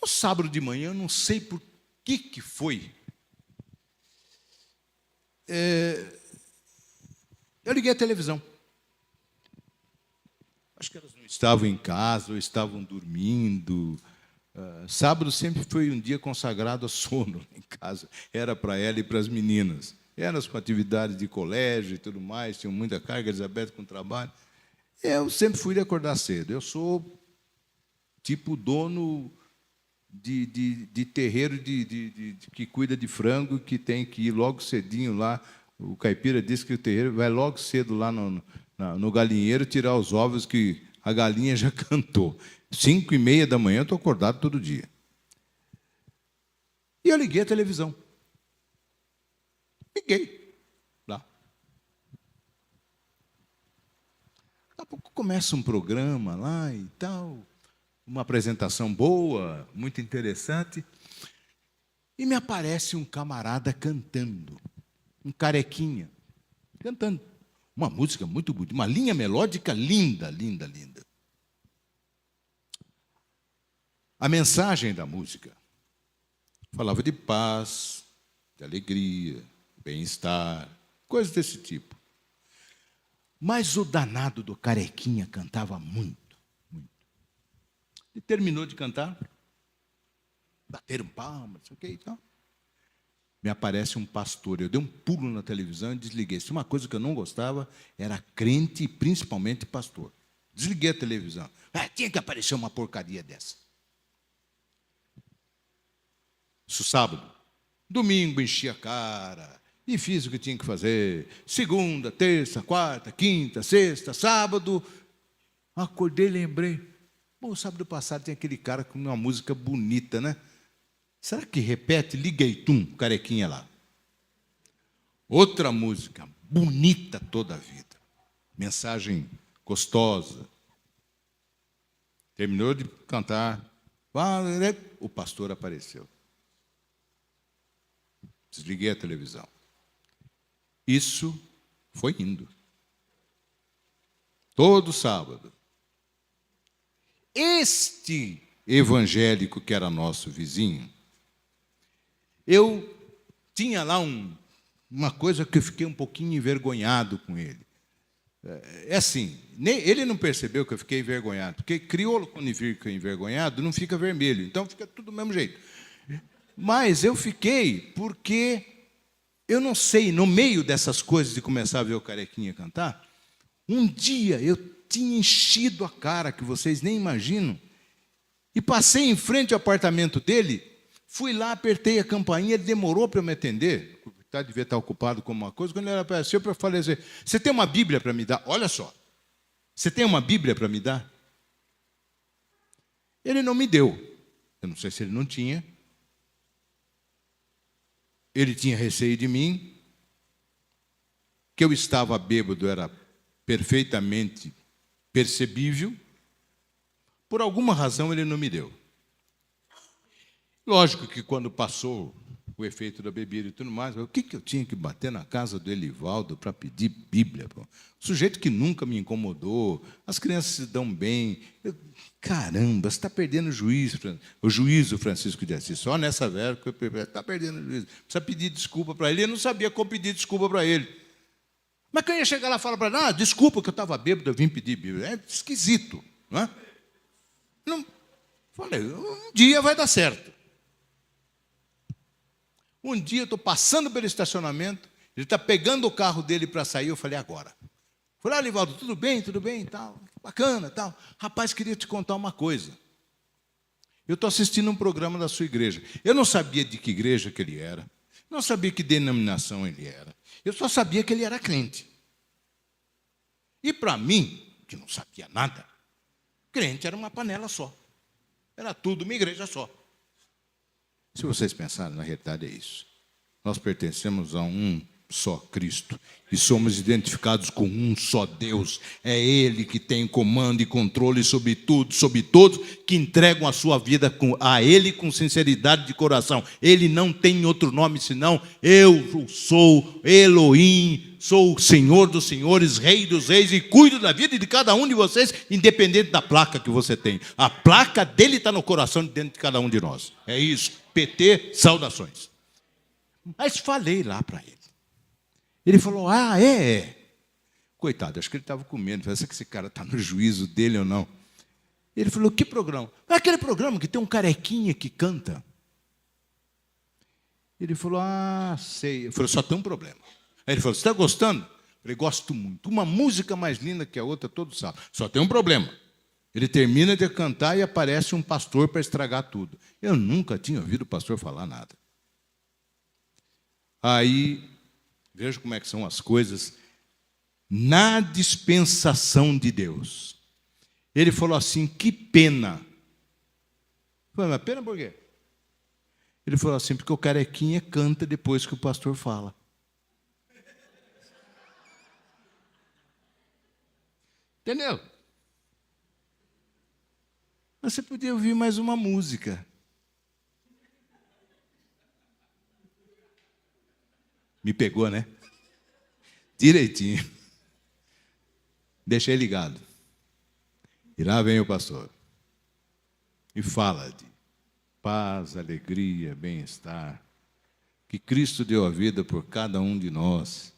[SPEAKER 3] No sábado de manhã, eu não sei por que foi. Eu liguei a televisão. Acho que elas não estavam em casa ou estavam dormindo. Sábado sempre foi um dia consagrado a sono em casa. Era para ela e para as meninas. Elas com atividades de colégio e tudo mais, tinham muita carga, Elizabeth com trabalho. Eu sempre fui de acordar cedo. Eu sou tipo dono de terreiro que cuida de frango, que tem que ir logo cedinho lá. O caipira disse que o terreiro vai logo cedo lá no galinheiro tirar os ovos que a galinha já cantou. 5:30 da manhã eu estou acordado todo dia. E eu liguei a televisão. Liguei lá. Daqui a pouco começa um programa lá e tal. Uma apresentação boa, muito interessante, e me aparece um camarada cantando, um carequinha, cantando uma música muito bonita, uma linha melódica linda, linda, linda. A mensagem da música falava de paz, de alegria, bem-estar, coisas desse tipo. Mas o danado do carequinha cantava muito. E terminou de cantar, bateram palmas, não sei o que e tal. Me aparece um pastor, eu dei um pulo na televisão e desliguei. Se uma coisa que eu não gostava era crente e principalmente pastor. Desliguei a televisão. Tinha que aparecer uma porcaria dessa. Isso sábado. Domingo enchi a cara e fiz o que tinha que fazer. Segunda, terça, quarta, quinta, sexta, sábado. Acordei e lembrei. O sábado passado tem aquele cara com uma música bonita, né? Será que repete? Liguei-tum, carequinha lá. Outra música, bonita toda a vida. Mensagem gostosa. Terminou de cantar. O pastor apareceu. Desliguei a televisão. Isso foi indo. Todo sábado. Este evangélico que era nosso vizinho, eu tinha lá uma coisa que eu fiquei um pouquinho envergonhado com ele. É assim, ele não percebeu que eu fiquei envergonhado, porque crioulo, quando fica envergonhado, não fica vermelho, então fica tudo do mesmo jeito. Mas eu fiquei porque, eu não sei, no meio dessas coisas de começar a ver o carequinha cantar, um dia eu tinha enchido a cara, que vocês nem imaginam, E passei em frente ao apartamento dele, fui lá, apertei a campainha, ele demorou para me atender. Devia estar ocupado com uma coisa. Quando ele apareceu, eu falei assim, você tem uma Bíblia para me dar? Olha só, você tem uma Bíblia para me dar? Ele não me deu. Eu não sei se ele não tinha. Ele tinha receio de mim. Que eu estava bêbado era perfeitamente percebível. Por alguma razão ele não me deu. Lógico que quando passou o efeito da bebida e tudo mais, o que eu tinha que bater na casa do Elivaldo para pedir Bíblia? Pô? Sujeito que nunca me incomodou, as crianças se dão bem. Caramba, você está perdendo o juízo, Francisco de Assis. Só nessa vera que está perdendo o juízo. Precisa pedir desculpa para ele. Eu não sabia como pedir desculpa para ele. Mas quem ia chegar lá e falar para ele, desculpa que eu estava bêbado, eu vim pedir Bíblia. É esquisito, não é? Não, falei, um dia vai dar certo. Um dia eu estou passando pelo estacionamento, ele está pegando o carro dele para sair, eu falei, agora. Falei, Livaldo, tudo bem, tal, bacana, tal. Rapaz, queria te contar uma coisa. Eu estou assistindo um programa da sua igreja. Eu não sabia de que igreja que ele era, não sabia que denominação ele era. Eu só sabia que ele era crente. E para mim, que não sabia nada, crente era uma panela só. Era tudo uma igreja só. Se vocês pensarem, na realidade é isso. Nós pertencemos a um só Cristo e somos identificados com um só Deus. É Ele que tem comando e controle sobre tudo, sobre todos que entregam a sua vida a Ele com sinceridade de coração. Ele não tem outro nome senão eu sou Elohim, sou o Senhor dos senhores, Rei dos reis e cuido da vida de cada um de vocês, independente da placa que você tem. A placa dele está no coração dentro de cada um de nós. É isso. PT, saudações. Mas falei lá para ele. Ele falou, é. Coitado, acho que ele estava com medo. Falei, será que esse cara está no juízo dele ou não? Ele falou, que programa? Aquele programa que tem um carequinha que canta. Ele falou, sei. Eu falei, só tem um problema. Aí ele falou, você está gostando? Eu falei, gosto muito. Uma música mais linda que a outra, todos sabem. Só tem um problema. Ele termina de cantar e aparece um pastor para estragar tudo. Eu nunca tinha ouvido o pastor falar nada. Aí, veja como é que são as coisas. Na dispensação de Deus. Ele falou assim, que pena. Eu falei, mas pena por quê? Ele falou assim, porque o carequinha canta depois que o pastor fala. Entendeu? Mas você podia ouvir mais uma música. Me pegou, né? Direitinho. Deixei ligado. E lá vem o pastor. E fala de paz, alegria, bem-estar. Que Cristo deu a vida por cada um de nós.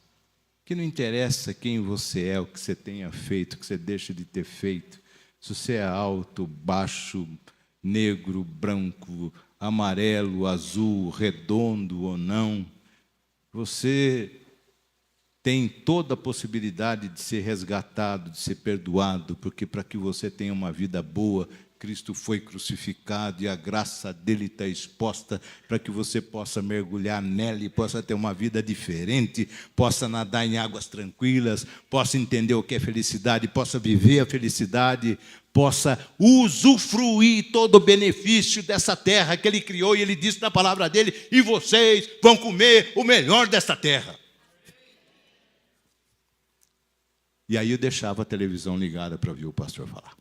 [SPEAKER 3] Que não interessa quem você é, o que você tenha feito, o que você deixa de ter feito. Se você é alto, baixo, negro, branco, amarelo, azul, redondo ou não, você tem toda a possibilidade de ser resgatado, de ser perdoado, porque para que você tenha uma vida boa, Cristo foi crucificado e a graça dele está exposta para que você possa mergulhar nela e possa ter uma vida diferente, possa nadar em águas tranquilas, possa entender o que é felicidade, possa viver a felicidade, possa usufruir todo o benefício dessa terra que ele criou e ele disse na palavra dele, e vocês vão comer o melhor desta terra. E aí eu deixava a televisão ligada para ouvir o pastor falar.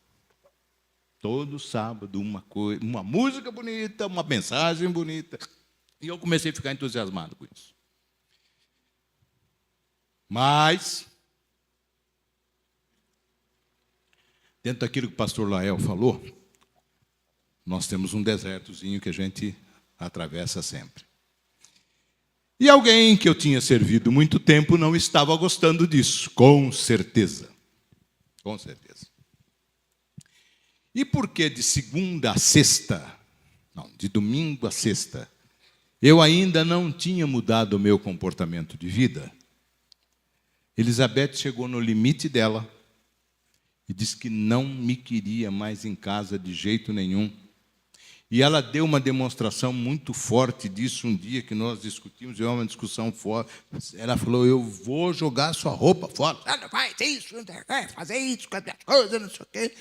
[SPEAKER 3] Todo sábado, uma música bonita, uma mensagem bonita. E eu comecei a ficar entusiasmado com isso. Mas, dentro daquilo que o pastor Lael falou, nós temos um desertozinho que a gente atravessa sempre. E alguém que eu tinha servido muito tempo não estava gostando disso, com certeza. Com certeza. E por que de segunda a sexta, não, de domingo a sexta, eu ainda não tinha mudado o meu comportamento de vida? Elizabeth chegou no limite dela e disse que não me queria mais em casa de jeito nenhum, E ela deu uma demonstração muito forte disso um dia que nós discutimos, e é uma discussão forte. Ela falou, eu vou jogar sua roupa fora. Ah, não faz isso, não quer fazer isso com as minhas coisas, não sei o quê.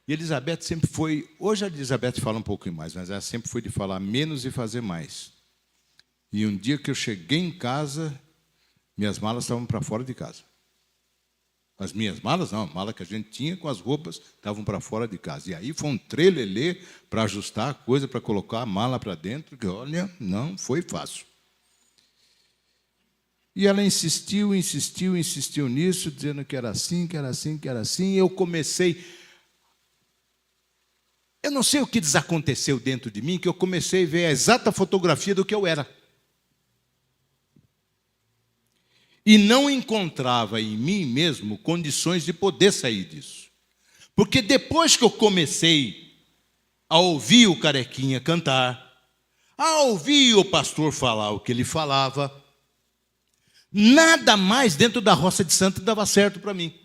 [SPEAKER 3] E Elizabeth sempre foi... Hoje a Elizabeth fala um pouco mais, mas ela sempre foi de falar menos e fazer mais. E um dia que eu cheguei em casa, minhas malas estavam para fora de casa. As minhas malas, não, a mala que a gente tinha com as roupas estavam para fora de casa. E aí foi um trelelê para ajustar a coisa, para colocar a mala para dentro, que, olha, não foi fácil. E ela insistiu nisso, dizendo que era assim, que era assim, que era assim. E eu comecei... Eu não sei o que desaconteceu dentro de mim, que eu comecei a ver a exata fotografia do que eu era. E não encontrava em mim mesmo condições de poder sair disso. Porque depois que eu comecei a ouvir o Carequinha cantar, a ouvir o pastor falar o que ele falava, nada mais dentro da Roça de Santo dava certo para mim.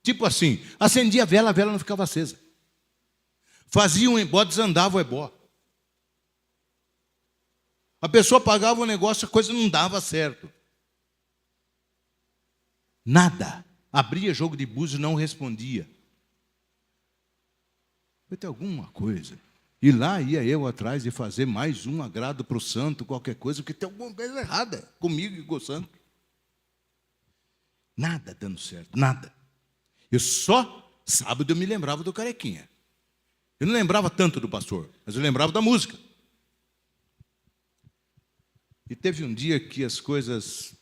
[SPEAKER 3] Tipo assim, acendia a vela não ficava acesa. Fazia um ebó, desandava o ebó. A pessoa pagava o negócio, a coisa não dava certo. Nada. Abria jogo de búzios e não respondia. Vai ter alguma coisa. E lá ia eu atrás de fazer mais um agrado para o santo, qualquer coisa, porque tem alguma coisa errada comigo e com o santo. Nada dando certo, nada. Eu só, sábado eu me lembrava do Carequinha. Eu não lembrava tanto do pastor, mas eu lembrava da música. E teve um dia que as coisas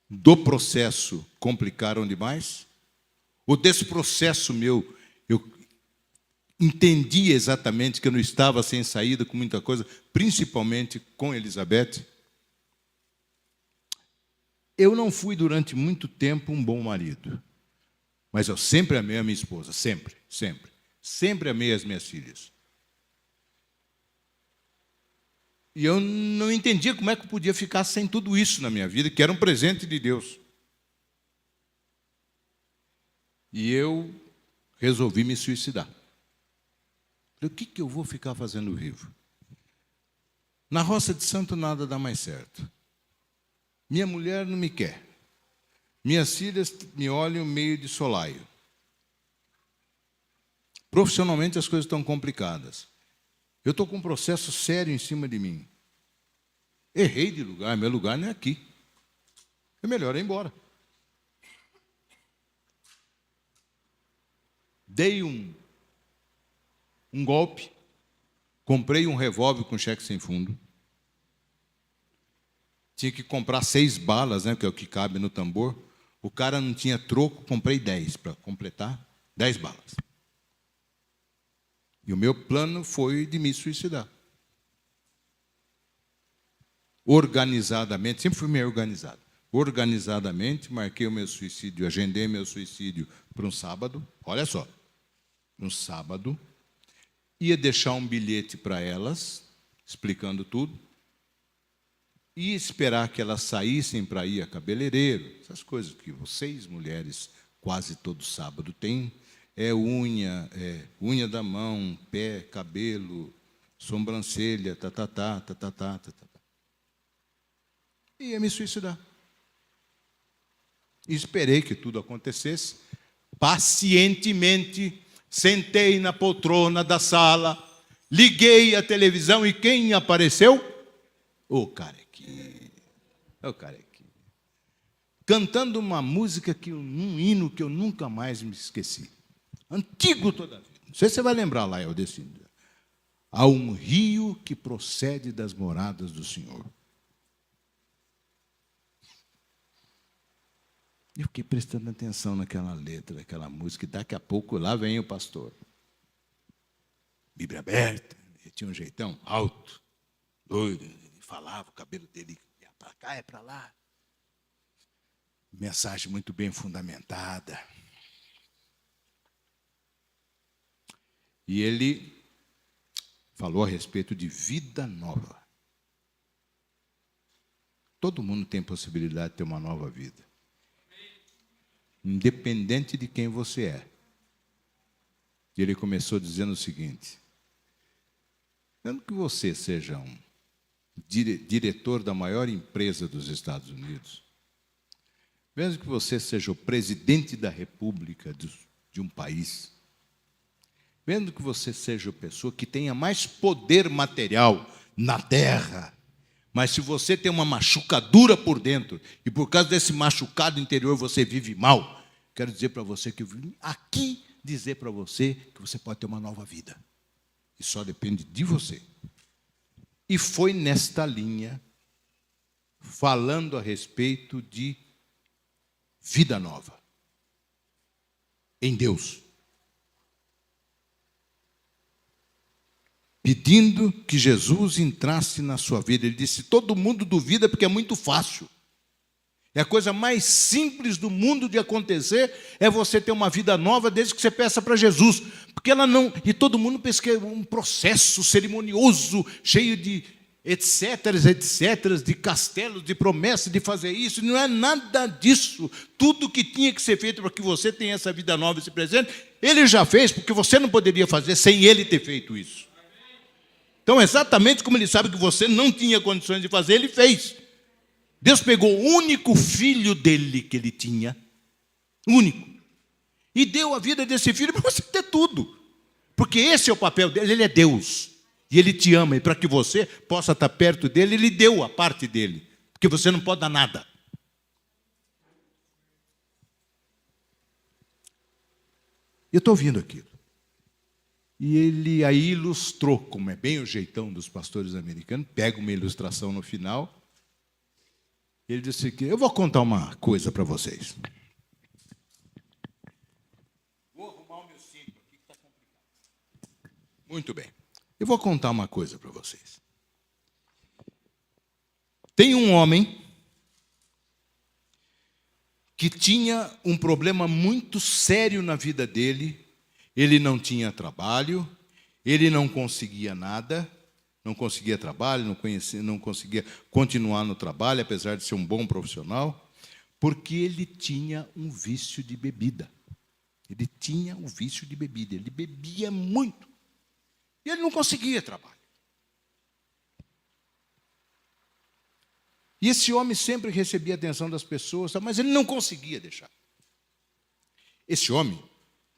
[SPEAKER 3] do processo complicaram demais. Ou desse processo meu, eu entendi exatamente que eu não estava sem saída com muita coisa, principalmente com Elizabeth. Eu não fui durante muito tempo um bom marido. Mas eu sempre amei a minha esposa, sempre, sempre. Sempre amei as minhas filhas. E eu não entendia como é que eu podia ficar sem tudo isso na minha vida, que era um presente de Deus. E eu resolvi me suicidar. Falei, o que eu vou ficar fazendo vivo? Na Roça de Santo nada dá mais certo. Minha mulher não me quer. Minhas filhas me olham meio de solaio. Profissionalmente as coisas estão complicadas. Eu estou com um processo sério em cima de mim. Errei de lugar, meu lugar não é aqui. É melhor ir embora. Dei um golpe, comprei um revólver com cheque sem fundo. Tinha que comprar 6 balas, né, que é o que cabe no tambor. O cara não tinha troco, comprei 10 para completar, 10 balas. E o meu plano foi de me suicidar. Organizadamente, sempre fui meio organizado. Organizadamente, marquei o meu suicídio, agendei meu suicídio para um sábado. Olha só, um sábado. Ia deixar um bilhete para elas, explicando tudo. Ia esperar que elas saíssem para ir a cabeleireiro. Essas coisas que vocês, mulheres, quase todo sábado têm. Unha da mão, pé, cabelo, sobrancelha, tá. E ia me suicidar. E esperei que tudo acontecesse. Pacientemente, sentei na poltrona da sala, liguei a televisão e quem apareceu? O Carequinha. O Carequinha. Cantando uma música, um hino que eu nunca mais me esqueci. Antigo toda a vida. Não sei se você vai lembrar lá, eu decido. Há um rio que procede das moradas do Senhor. Eu fiquei prestando atenção naquela letra, naquela música, e daqui a pouco lá vem o pastor. Bíblia aberta, ele tinha um jeitão alto, doido, ele falava, o cabelo dele ia para cá, é para lá. Mensagem muito bem fundamentada. E ele falou a respeito de vida nova. Todo mundo tem possibilidade de ter uma nova vida. Independente de quem você é. E ele começou dizendo o seguinte: mesmo que você seja um diretor da maior empresa dos Estados Unidos, mesmo que você seja o presidente da República de um país, mesmo que você seja a pessoa que tenha mais poder material na terra, mas se você tem uma machucadura por dentro, e por causa desse machucado interior você vive mal, quero dizer para você que eu vim aqui dizer para você que você pode ter uma nova vida. E só depende de você. E foi nesta linha, falando a respeito de vida nova em Deus, pedindo que Jesus entrasse na sua vida. Ele disse: todo mundo duvida porque é muito fácil. É a coisa mais simples do mundo de acontecer, é você ter uma vida nova desde que você peça para Jesus. Porque ela não... E todo mundo pensa que é um processo cerimonioso, cheio de etc, de castelos, de promessas, de fazer isso. Não é nada disso. Tudo que tinha que ser feito para que você tenha essa vida nova, esse presente, Ele já fez, porque você não poderia fazer sem Ele ter feito isso. Então, exatamente como Ele sabe que você não tinha condições de fazer, Ele fez. Deus pegou o único filho dele que ele tinha, único, e deu a vida desse filho para você ter tudo. Porque esse é o papel dele, ele é Deus. E ele te ama, e para que você possa estar perto dele, ele deu a parte dele. Porque você não pode dar nada. Eu estou ouvindo aquilo. E ele aí ilustrou, como é bem o jeitão dos pastores americanos, pega uma ilustração no final. Ele disse que eu vou contar uma coisa para vocês. Vou arrumar o meu cinto aqui que está complicado. Muito bem. Eu vou contar uma coisa para vocês. Tem um homem que tinha um problema muito sério na vida dele. Ele não tinha trabalho, ele não conseguia nada. Não conseguia trabalho, não conseguia continuar no trabalho, apesar de ser um bom profissional, porque ele tinha um vício de bebida. Ele tinha um vício de bebida, ele bebia muito. E ele não conseguia trabalho. E esse homem sempre recebia a atenção das pessoas, mas ele não conseguia deixar. Esse homem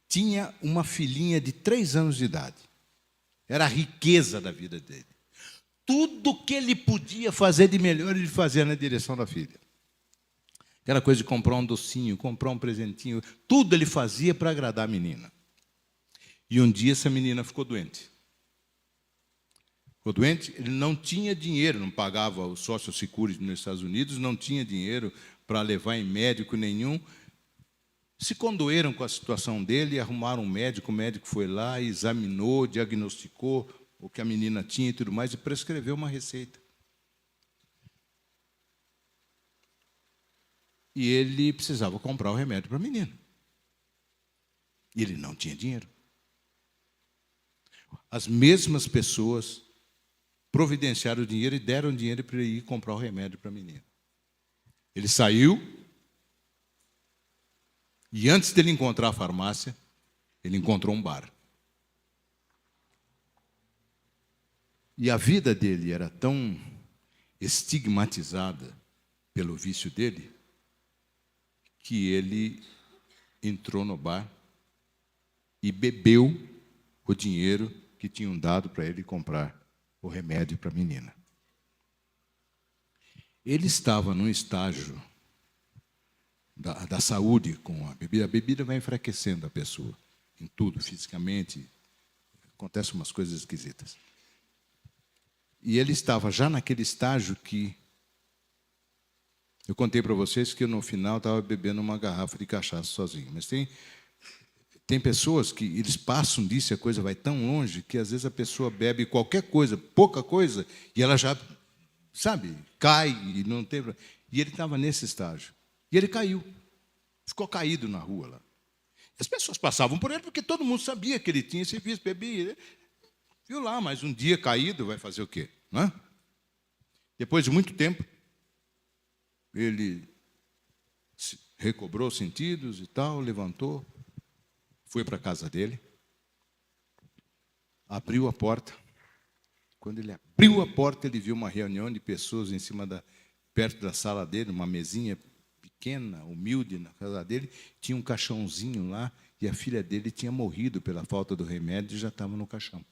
[SPEAKER 3] tinha uma filhinha de 3 anos de idade. Era a riqueza da vida dele. Tudo que ele podia fazer de melhor, ele fazia na direção da filha. Aquela coisa de comprar um docinho, comprar um presentinho, tudo ele fazia para agradar a menina. E um dia essa menina ficou doente. Ficou doente, ele não tinha dinheiro, não pagava o Social Security nos Estados Unidos, não tinha dinheiro para levar em médico nenhum. Se condoeram com a situação dele, arrumaram um médico, o médico foi lá, examinou, diagnosticou o que a menina tinha e tudo mais, e prescreveu uma receita. E ele precisava comprar o remédio para a menina. E ele não tinha dinheiro. As mesmas pessoas providenciaram o dinheiro e deram dinheiro para ele ir comprar o remédio para a menina. Ele saiu, e antes dele encontrar a farmácia, ele encontrou um bar. E a vida dele era tão estigmatizada pelo vício dele, que ele entrou no bar e bebeu o dinheiro que tinham dado para ele comprar o remédio para a menina. Ele estava num estágio da saúde com a bebida. A bebida vai enfraquecendo a pessoa em tudo, fisicamente. Acontecem umas coisas esquisitas. E ele estava já naquele estágio que eu contei para vocês que eu, no final, estava bebendo uma garrafa de cachaça sozinho. Mas tem pessoas que eles passam disso e a coisa vai tão longe que, às vezes, a pessoa bebe qualquer coisa, pouca coisa, e ela já, sabe, cai e não tem... E ele estava nesse estágio. E ele caiu. Ficou caído na rua lá. As pessoas passavam por ele porque todo mundo sabia que ele tinha esse vício, bebia. Viu lá, mas um dia caído vai fazer o quê? Não é? Depois de muito tempo, ele recobrou os sentidos e tal, levantou, foi para a casa dele, abriu a porta. Quando ele abriu a porta, ele viu uma reunião de pessoas em cima perto da sala dele, uma mesinha pequena, humilde na casa dele, tinha um caixãozinho lá, e a filha dele tinha morrido pela falta do remédio e já estava no caixão.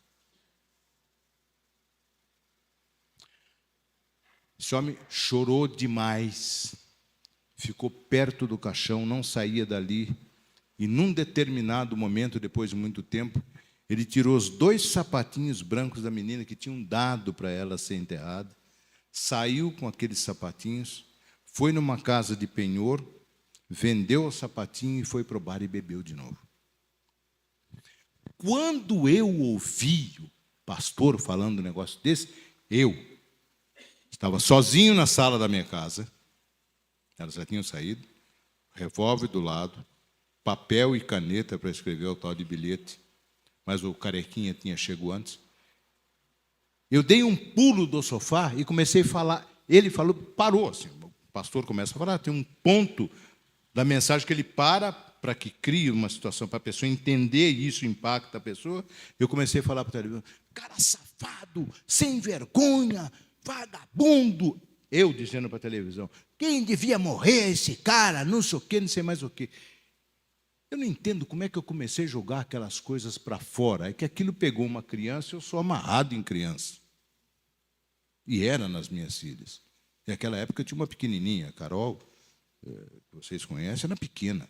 [SPEAKER 3] Esse homem chorou demais, ficou perto do caixão, não saía dali, e num determinado momento, depois de muito tempo, ele tirou os 2 sapatinhos brancos da menina que tinham dado para ela ser enterrada, saiu com aqueles sapatinhos, foi numa casa de penhor, vendeu o sapatinho e foi para o bar e bebeu de novo. Quando eu ouvi o pastor falando um negócio desse, eu estava sozinho na sala da minha casa, elas já tinham saído, revólver do lado, papel e caneta para escrever o tal de bilhete, mas o carequinha tinha chegado antes. Eu dei um pulo do sofá e comecei a falar. Ele falou, parou. Assim, o pastor começa a falar, tem um ponto da mensagem que ele para que crie uma situação para a pessoa entender e isso impacta a pessoa. Eu comecei a falar para o televisão, cara safado, sem vergonha, vagabundo. Eu dizendo para a televisão, quem devia morrer esse cara, não sei o quê, não sei mais o quê. Eu não entendo como é que eu comecei a jogar aquelas coisas para fora. É que aquilo pegou uma criança, eu sou amarrado em criança. E era nas minhas filhas. E naquela época eu tinha uma pequenininha, a Carol, que vocês conhecem, era pequena.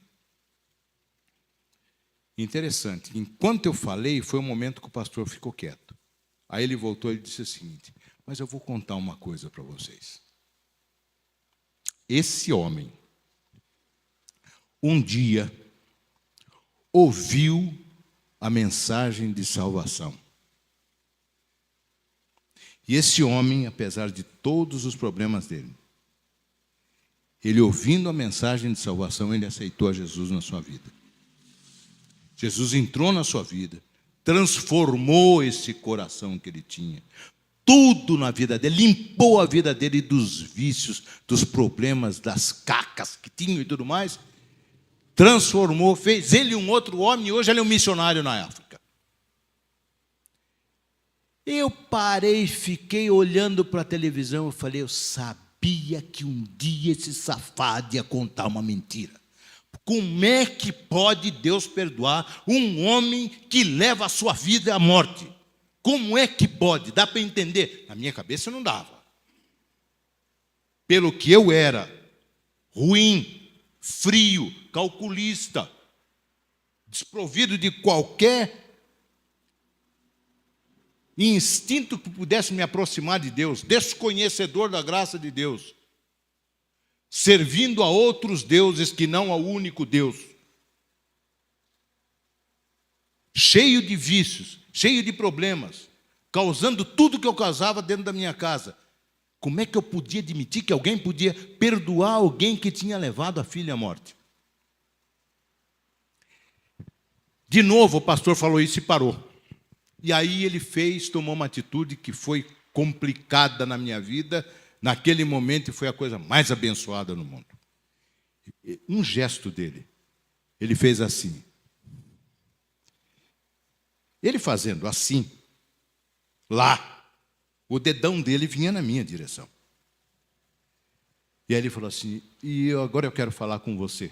[SPEAKER 3] Interessante, enquanto eu falei, foi um momento que o pastor ficou quieto. Aí ele voltou e disse o seguinte, mas eu vou contar uma coisa para vocês. Esse homem, um dia, ouviu a mensagem de salvação. E esse homem, apesar de todos os problemas dele, ele ouvindo a mensagem de salvação, ele aceitou a Jesus na sua vida. Jesus entrou na sua vida, transformou esse coração que ele tinha, tudo na vida dele, limpou a vida dele dos vícios, dos problemas, das cacas que tinha e tudo mais, transformou, fez ele um outro homem e hoje ele é um missionário na África. Eu parei, fiquei olhando para a televisão e falei, eu sabia que um dia esse safado ia contar uma mentira. Como é que pode Deus perdoar um homem que leva a sua vida à morte? Como é que pode? Dá para entender? Na minha cabeça não dava. Pelo que eu era, ruim, frio, calculista, desprovido de qualquer instinto que pudesse me aproximar de Deus, desconhecedor da graça de Deus, servindo a outros deuses que não ao único Deus, cheio de vícios, cheio de problemas, causando tudo que eu causava dentro da minha casa. Como é que eu podia admitir que alguém podia perdoar alguém que tinha levado a filha à morte? De novo o pastor falou isso e parou. E aí ele tomou uma atitude que foi complicada na minha vida, naquele momento, e foi a coisa mais abençoada no mundo. Um gesto dele, ele fez assim. Ele fazendo assim, lá, o dedão dele vinha na minha direção. E aí ele falou assim, agora eu quero falar com você,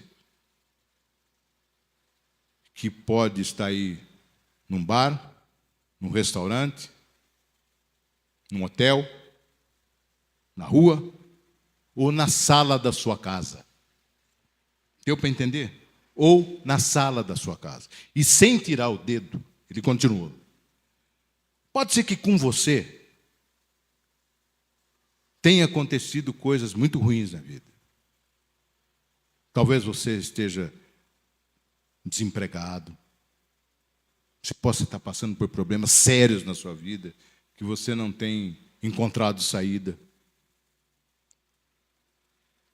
[SPEAKER 3] que pode estar aí num bar, num restaurante, num hotel, na rua, ou na sala da sua casa. Deu para entender? Ou na sala da sua casa. E sem tirar o dedo, ele continuou. Pode ser que com você tenha acontecido coisas muito ruins na vida. Talvez você esteja desempregado. Você possa estar passando por problemas sérios na sua vida, que você não tem encontrado saída.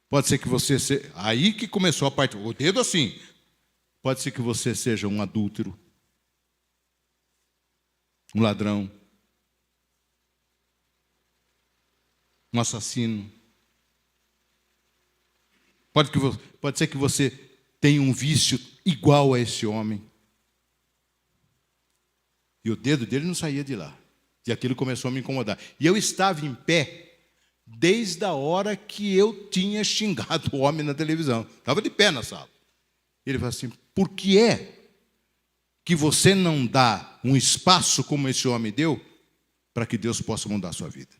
[SPEAKER 3] Pode ser que você seja... Aí que começou a parte... O dedo assim. Pode ser que você seja um adúltero, um ladrão, um assassino. Pode ser que você tenha um vício igual a esse homem. E o dedo dele não saía de lá. E aquilo começou a me incomodar. E eu estava em pé desde a hora que eu tinha xingado o homem na televisão. Estava de pé na sala. Ele falou assim: por que é que você não dá um espaço como esse homem deu para que Deus possa mudar a sua vida?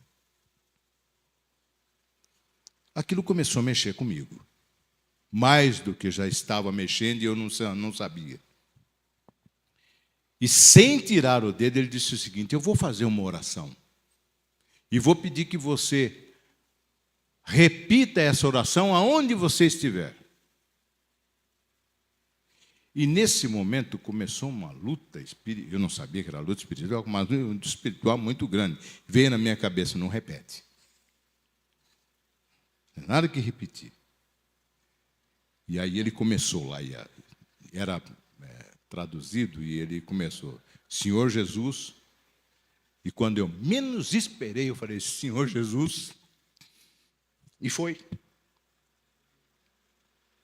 [SPEAKER 3] Aquilo começou a mexer comigo. Mais do que já estava mexendo e eu não sabia. E sem tirar o dedo, ele disse o seguinte: eu vou fazer uma oração. E vou pedir que você repita essa oração aonde você estiver. E nesse momento começou uma luta espiritual. Eu não sabia que era luta espiritual, mas uma luta espiritual muito grande. Veio na minha cabeça: não repete. Não tem nada que repetir. E aí ele começou lá, era traduzido, e ele começou: Senhor Jesus. E quando eu menos esperei, eu falei: Senhor Jesus. E foi.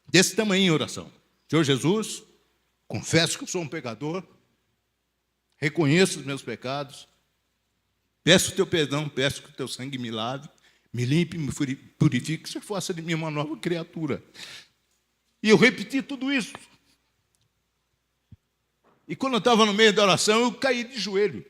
[SPEAKER 3] Desse tamanho a oração. Senhor Jesus, confesso que eu sou um pecador, reconheço os meus pecados, peço o teu perdão, peço que o teu sangue me lave, me limpe, me purifique, que você faça de mim uma nova criatura. E eu repeti tudo isso. E quando eu estava no meio da oração, eu caí de joelho.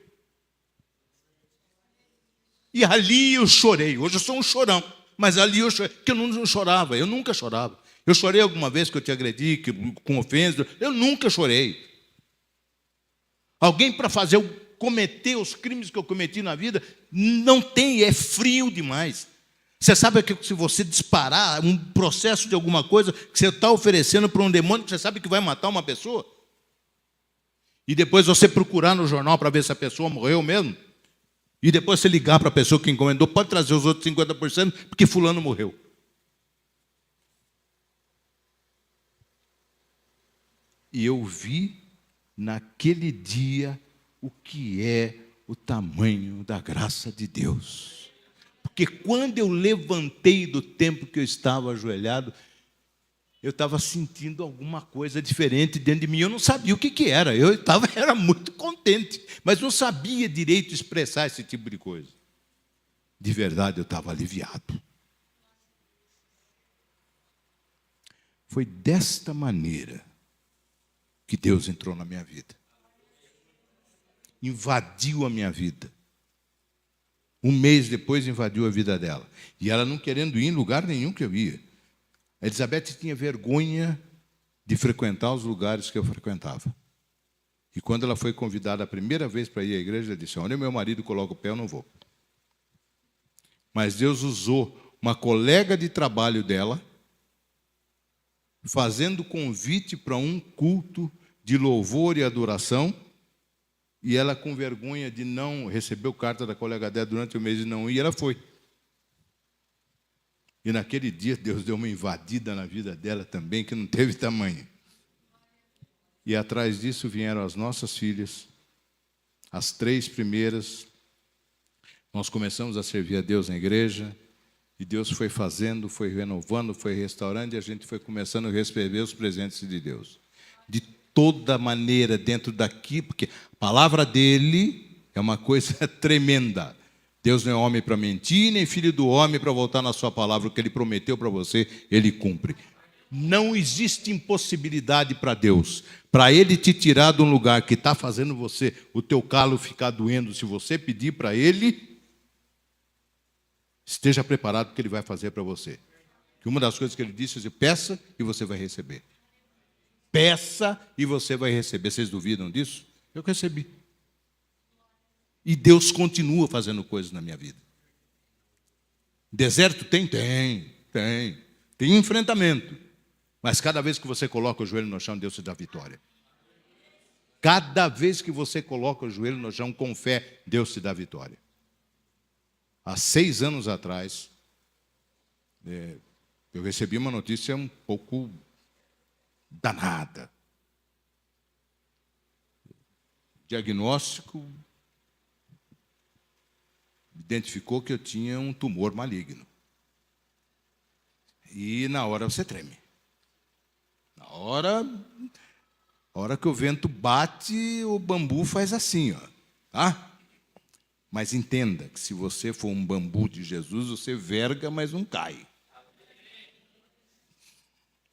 [SPEAKER 3] E ali eu chorei. Hoje eu sou um chorão, mas ali eu chorei, porque eu não chorava, eu nunca chorava. Eu chorei alguma vez que eu te agredi, com ofensa, eu nunca chorei. Alguém para cometer os crimes que eu cometi na vida, não tem, é frio demais. Você sabe que se você disparar um processo de alguma coisa que você está oferecendo para um demônio, você sabe que vai matar uma pessoa? E depois você procurar no jornal para ver se a pessoa morreu mesmo? E depois você ligar para a pessoa que encomendou: pode trazer os outros 50%, porque fulano morreu. E eu vi naquele dia o que é o tamanho da graça de Deus. Porque quando eu levantei do tempo que eu estava ajoelhado, eu estava sentindo alguma coisa diferente dentro de mim. Eu não sabia o que era. Era muito contente, mas não sabia direito expressar esse tipo de coisa. De verdade, eu estava aliviado. Foi desta maneira que Deus entrou na minha vida. Invadiu a minha vida. Um mês depois invadiu a vida dela. E ela não querendo ir em lugar nenhum que eu ia. A Elizabeth tinha vergonha de frequentar os lugares que eu frequentava. E quando ela foi convidada a primeira vez para ir à igreja, ela disse: onde meu marido coloca o pé, eu não vou. Mas Deus usou uma colega de trabalho dela, fazendo convite para um culto de louvor e adoração, e ela, com vergonha de não receber carta da colega dela durante o mês e não ir, ela foi. E naquele dia Deus deu uma invadida na vida dela também, que não teve tamanho. E atrás disso vieram as nossas filhas, as 3 primeiras. Nós começamos a servir a Deus na igreja, e Deus foi fazendo, foi renovando, foi restaurando, e a gente foi começando a receber os presentes de Deus. De toda maneira, dentro daqui, porque a palavra dele é uma coisa tremenda. Deus não é homem para mentir, nem filho do homem para voltar na sua palavra. O que ele prometeu para você, ele cumpre. Não existe impossibilidade para Deus. Para ele te tirar de um lugar que está fazendo você, o teu calo ficar doendo, se você pedir para ele, esteja preparado para o que ele vai fazer para você. Que uma das coisas que ele disse é: peça e você vai receber. Peça e você vai receber. Vocês duvidam disso? Eu recebi. E Deus continua fazendo coisas na minha vida. Deserto tem? Tem enfrentamento. Mas cada vez que você coloca o joelho no chão, Deus te dá vitória. Cada vez que você coloca o joelho no chão com fé, Deus te dá vitória. Há 6 anos atrás, eu recebi uma notícia um pouco danada. Diagnóstico identificou que eu tinha um tumor maligno. E na hora você treme. Na hora que o vento bate, o bambu faz assim, ó. Tá? Mas entenda que se você for um bambu de Jesus, você verga, mas não cai.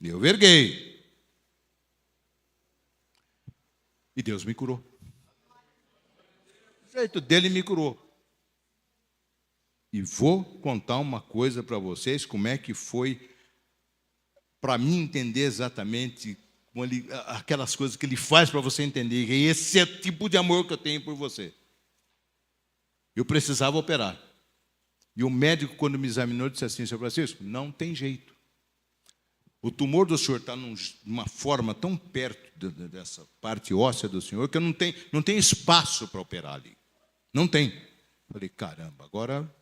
[SPEAKER 3] Eu verguei. E Deus me curou. O jeito dele me curou. E vou contar uma coisa para vocês, como é que foi, para mim entender exatamente aquelas coisas que ele faz para você entender. E esse é o tipo de amor que eu tenho por você. Eu precisava operar. E o médico, quando me examinou, disse assim: Sr. Francisco, não tem jeito. O tumor do senhor está numa forma tão perto dessa parte óssea do senhor que não tem espaço para operar ali. Não tem. Falei, caramba, agora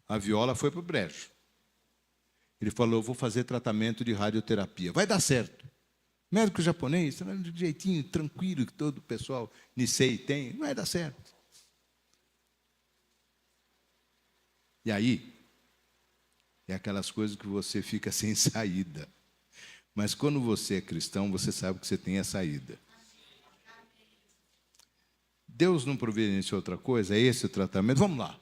[SPEAKER 3] a viola foi para o brejo. Ele falou, eu vou fazer tratamento de radioterapia. Vai dar certo. Médico japonês, do jeitinho tranquilo que todo o pessoal Nisei tem, vai dar certo. E aí, é aquelas coisas que você fica sem saída. Mas quando você é cristão, você sabe que você tem a saída. Deus não providenciou outra coisa? É esse o tratamento? Vamos lá.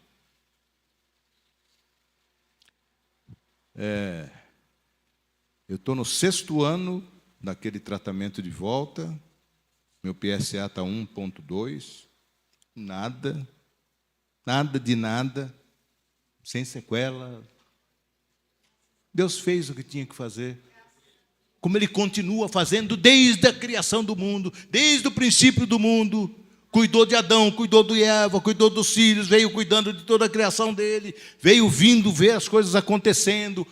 [SPEAKER 3] Eu estou no 6º ano daquele tratamento de volta. Meu PSA está 1,2. Nada de nada. Sem sequela. Deus fez o que tinha que fazer. Como Ele continua fazendo desde a criação do mundo, desde o princípio do mundo. Cuidou de Adão, cuidou de Eva, cuidou dos filhos, veio cuidando de toda a criação dele, veio vindo ver as coisas acontecendo,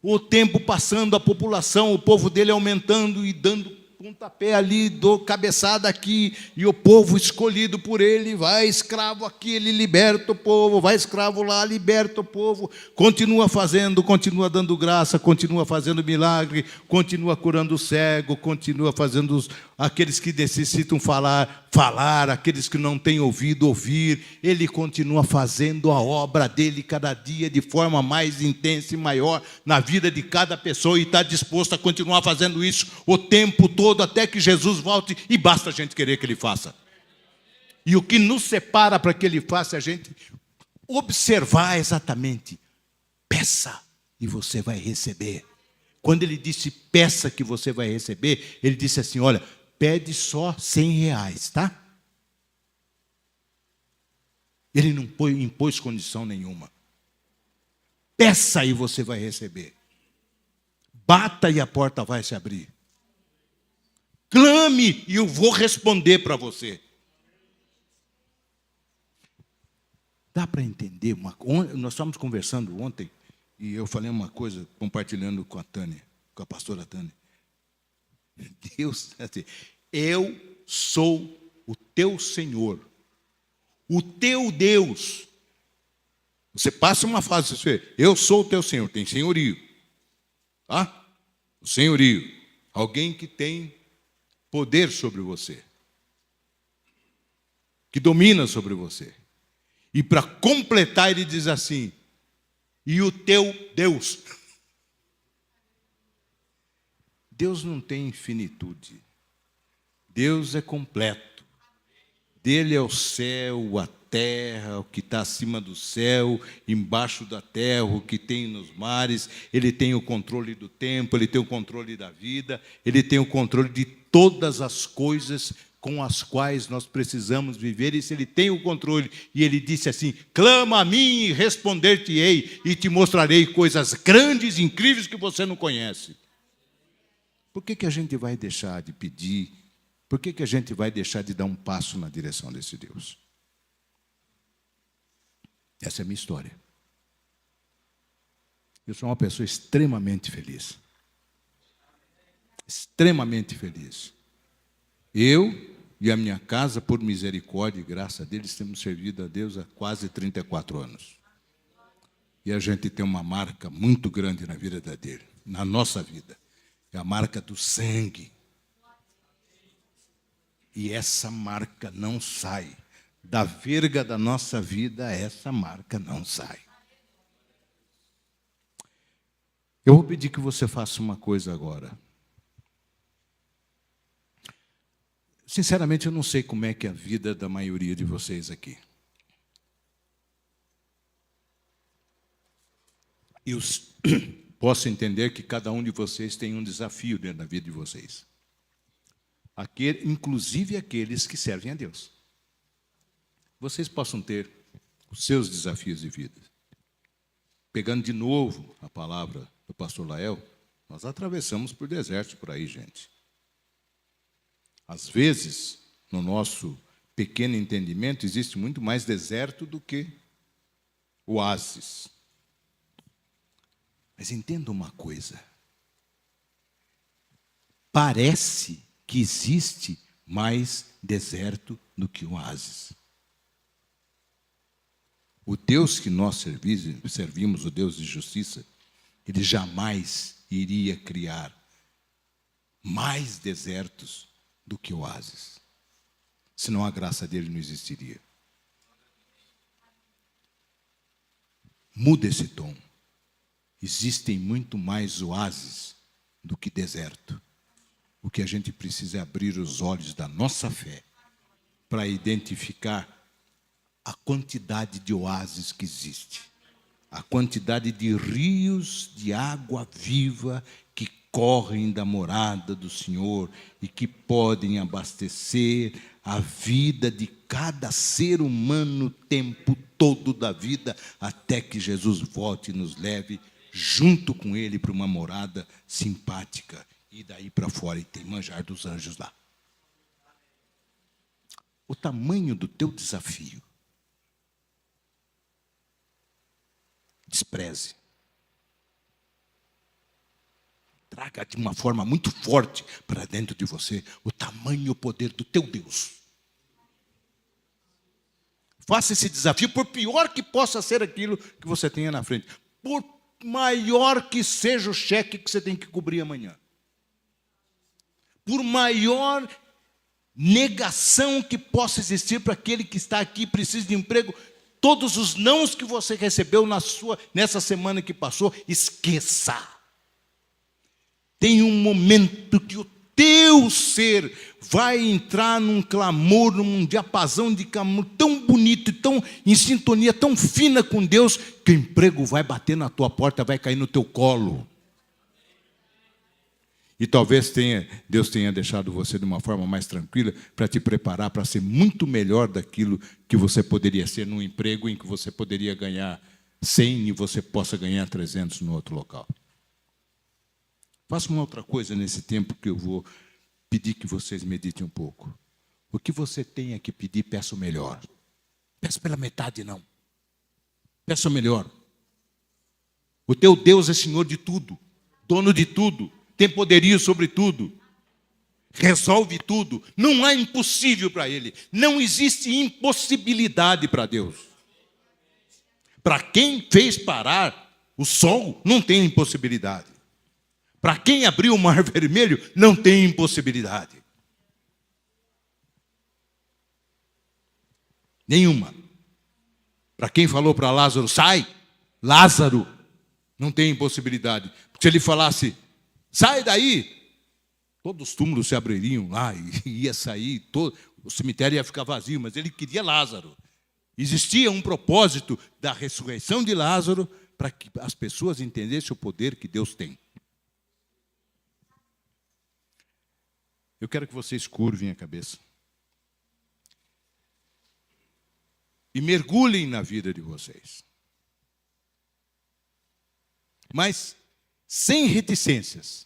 [SPEAKER 3] o tempo passando, a população, o povo dele aumentando e dando pontapé ali, do cabeçada aqui, e o povo escolhido por ele, vai escravo aqui, ele liberta o povo, vai escravo lá, liberta o povo, continua fazendo, continua dando graça, continua fazendo milagre, continua curando o cego, continua fazendo aqueles que necessitam falar, aqueles que não têm ouvido, ouvir, ele continua fazendo a obra dele cada dia de forma mais intensa e maior na vida de cada pessoa e está disposto a continuar fazendo isso o tempo todo até que Jesus volte e basta a gente querer que ele faça. E o que nos separa para que ele faça é a gente observar exatamente. Peça e você vai receber. Quando ele disse peça que você vai receber, ele disse assim, olha, pede só R$100, tá? Ele não impôs condição nenhuma. Peça e você vai receber. Bata e a porta vai se abrir. Clame e eu vou responder para você. Dá para entender? Nós estávamos conversando ontem e eu falei uma coisa, compartilhando com a Tânia, com a pastora Tânia. Deus, assim, eu sou o teu Senhor, o teu Deus. Você passa uma fase, você, eu sou o teu Senhor, tem senhorio. Tá? O senhorio. Alguém que tem poder sobre você. Que domina sobre você. E para completar, ele diz assim, e o teu Deus. Deus não tem infinitude. Deus é completo. Dele é o céu, a terra, o que está acima do céu, embaixo da terra, o que tem nos mares. Ele tem o controle do tempo, ele tem o controle da vida, ele tem o controle de todas as coisas com as quais nós precisamos viver. E se ele tem o controle, e ele disse assim, clama a mim e responder-te-ei, e te mostrarei coisas grandes e incríveis que você não conhece. Por que a gente vai deixar de pedir? Por que a gente vai deixar de dar um passo na direção desse Deus? Essa é a minha história. Eu sou uma pessoa extremamente feliz. Extremamente feliz. Eu e a minha casa, por misericórdia e graça deles, temos servido a Deus há quase 34 anos. E a gente tem uma marca muito grande na vida dele, na nossa vida. É a marca do sangue. E essa marca não sai. Da verga da nossa vida, essa marca não sai. Eu vou pedir que você faça uma coisa agora. Sinceramente, eu não sei como é que é a vida da maioria de vocês aqui. Eu posso entender que cada um de vocês tem um desafio dentro da vida de vocês. Inclusive aqueles que servem a Deus. Vocês possam ter os seus desafios de vida. Pegando de novo a palavra do pastor Lael, nós atravessamos por desertos por aí, gente. Às vezes, no nosso pequeno entendimento, existe muito mais deserto do que oásis. Mas entenda uma coisa. Parece que existe mais deserto do que oásis. O Deus que nós servimos, o Deus de justiça, Ele jamais iria criar mais desertos do que oásis. Senão a graça dele não existiria. Muda esse tom. Existem muito mais oásis do que deserto. O que a gente precisa é abrir os olhos da nossa fé para identificar a quantidade de oásis que existe. A quantidade de rios de água viva que correm da morada do Senhor e que podem abastecer a vida de cada ser humano o tempo todo da vida, até que Jesus volte e nos leve junto com Ele para uma morada simpática. E daí para fora, e tem manjar dos anjos lá. O tamanho do teu desafio, despreze. Traga de uma forma muito forte para dentro de você o tamanho e o poder do teu Deus. Faça esse desafio, por pior que possa ser aquilo que você tenha na frente. Por maior que seja o cheque que você tem que cobrir amanhã. Por maior negação que possa existir para aquele que está aqui e precisa de emprego, todos os nãos que você recebeu nessa semana que passou, esqueça. Tem um momento que o teu ser vai entrar num clamor, num diapasão de clamor tão bonito, tão em sintonia, tão fina com Deus, que o emprego vai bater na tua porta, vai cair no teu colo. E talvez Deus tenha deixado você de uma forma mais tranquila para te preparar para ser muito melhor daquilo que você poderia ser num emprego em que você poderia ganhar 100 e você possa ganhar 300 no outro local. Faça uma outra coisa nesse tempo que eu vou pedir que vocês meditem um pouco. O que você tenha que pedir, peça o melhor. Peça pela metade, não. Peça o melhor. O teu Deus é Senhor de tudo, dono de tudo, tem poderio sobre tudo, resolve tudo. Não há impossível para Ele. Não existe impossibilidade para Deus. Para quem fez parar o sol, não tem impossibilidade. Para quem abriu o mar vermelho, não tem impossibilidade. Nenhuma. Para quem falou para Lázaro, sai, Lázaro, não tem impossibilidade. Porque se ele falasse, sai daí, todos os túmulos se abririam lá e ia sair, o cemitério ia ficar vazio, mas ele queria Lázaro. Existia um propósito da ressurreição de Lázaro para que as pessoas entendessem o poder que Deus tem. Eu quero que vocês curvem a cabeça e mergulhem na vida de vocês. Mas sem reticências.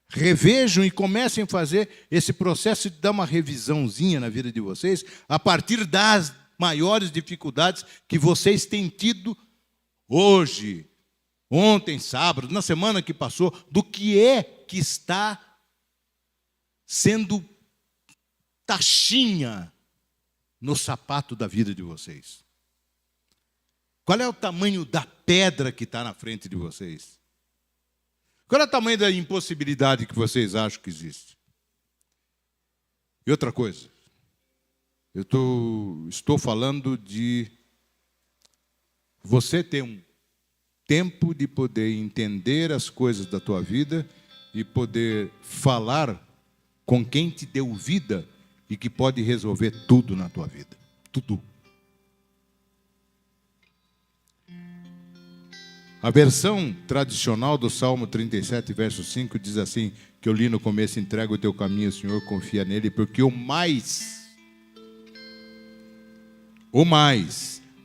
[SPEAKER 3] Revejam e comecem a fazer esse processo de dar uma revisãozinha na vida de vocês, a partir das maiores dificuldades que vocês têm tido hoje, ontem, sábado, na semana que passou, do que é que está sendo taxinha no sapato da vida de vocês. Qual é o tamanho da pedra que está na frente de vocês? Qual é o tamanho da impossibilidade que vocês acham que existe? E outra coisa, eu estou falando de você ter um tempo de poder entender as coisas da tua vida e poder falar com quem te deu vida e que pode resolver tudo na tua vida. Tudo. A versão tradicional do Salmo 37, verso 5, diz assim, que eu li no começo: entrega o teu caminho, Senhor, confia nele, porque o mais,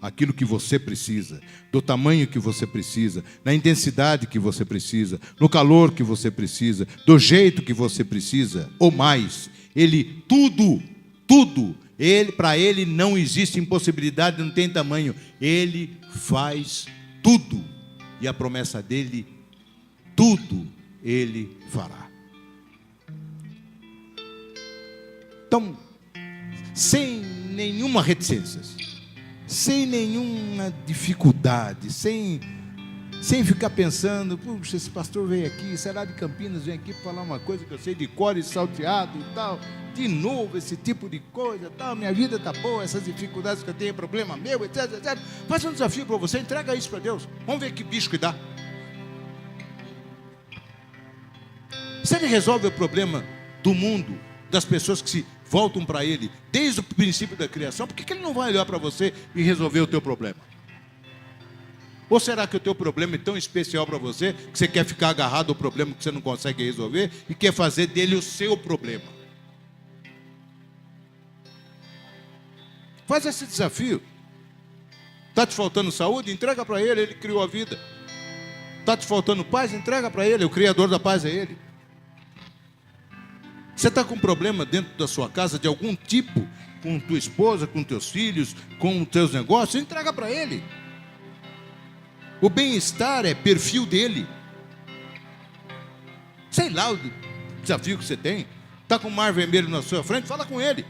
[SPEAKER 3] aquilo que você precisa, do tamanho que você precisa, na intensidade que você precisa, no calor que você precisa, do jeito que você precisa, o mais, ele, tudo, para ele não existe impossibilidade, não tem tamanho, ele faz tudo. E a promessa dele, tudo ele fará. Então, sem nenhuma reticência, sem nenhuma dificuldade, sem ficar pensando, puxa, esse pastor veio aqui, será de Campinas, vem aqui para falar uma coisa que eu sei de cor e salteado e tal, de novo esse tipo de coisa, tal, minha vida está boa, essas dificuldades que eu tenho, é problema meu, etc, etc. Faz um desafio para você, entrega isso para Deus, vamos ver que bicho que dá. Se ele resolve o problema do mundo, das pessoas que se voltam para ele, desde o princípio da criação, por que ele não vai olhar para você e resolver o teu problema? Ou será que o teu problema é tão especial para você, que você quer ficar agarrado ao problema que você não consegue resolver e quer fazer dele o seu problema? Faz esse desafio. Está te faltando saúde? Entrega para ele, ele criou a vida. Está te faltando paz? Entrega para ele, o Criador da paz é ele. Você está com um problema dentro da sua casa, de algum tipo, com tua esposa, com teus filhos, com teus negócios? Entrega para ele. O bem-estar é perfil dele. Sei lá o desafio que você tem. Está com o mar vermelho na sua frente? Fala com ele.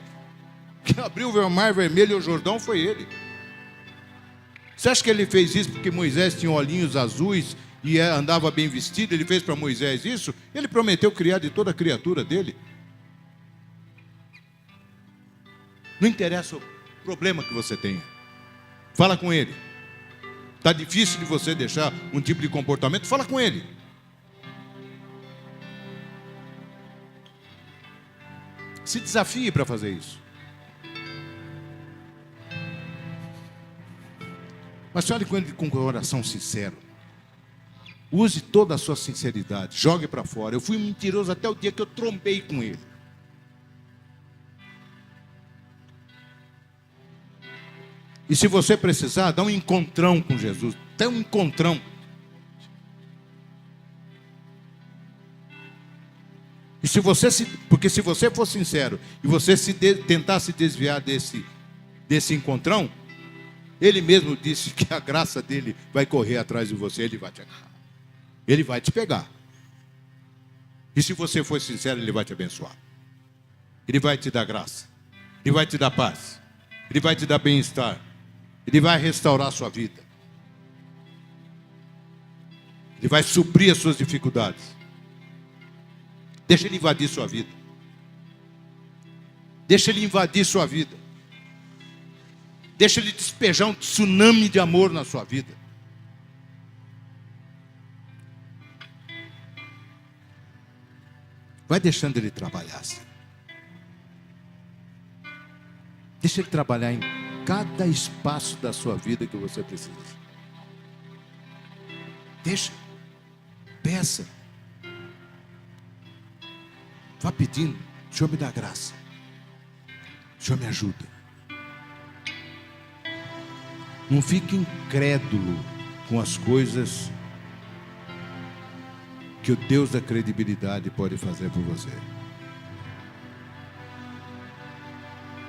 [SPEAKER 3] Quem abriu o mar vermelho e o Jordão foi ele. Você acha que ele fez isso porque Moisés tinha olhinhos azuis e andava bem vestido? Ele fez para Moisés isso? Ele prometeu criar de toda a criatura dele. Não interessa o problema que você tenha. Fala com ele. Está difícil de você deixar um tipo de comportamento? Fala com ele. Se desafie para fazer isso. Mas olhe com ele com o coração sincero. Use toda a sua sinceridade. Jogue para fora. Eu fui mentiroso até o dia que eu trombei com ele. E se você precisar, dá um encontrão com Jesus. Dá um encontrão. E se você porque se você for sincero e você tentar se desviar desse encontrão, ele mesmo disse que a graça dele vai correr atrás de você, ele vai te agarrar. Ele vai te pegar. E se você for sincero, ele vai te abençoar. Ele vai te dar graça. Ele vai te dar paz. Ele vai te dar bem-estar. Ele vai restaurar a sua vida. Ele vai suprir as suas dificuldades. Deixa ele invadir sua vida. Deixa ele invadir sua vida. Deixa ele despejar um tsunami de amor na sua vida. Vai deixando ele trabalhar assim. Deixa ele trabalhar em cada espaço da sua vida que você precisa. Deixa. Peça. Vá pedindo. Senhor, me dá graça. Senhor, me ajuda. Não fique incrédulo com as coisas que o Deus da credibilidade pode fazer por você.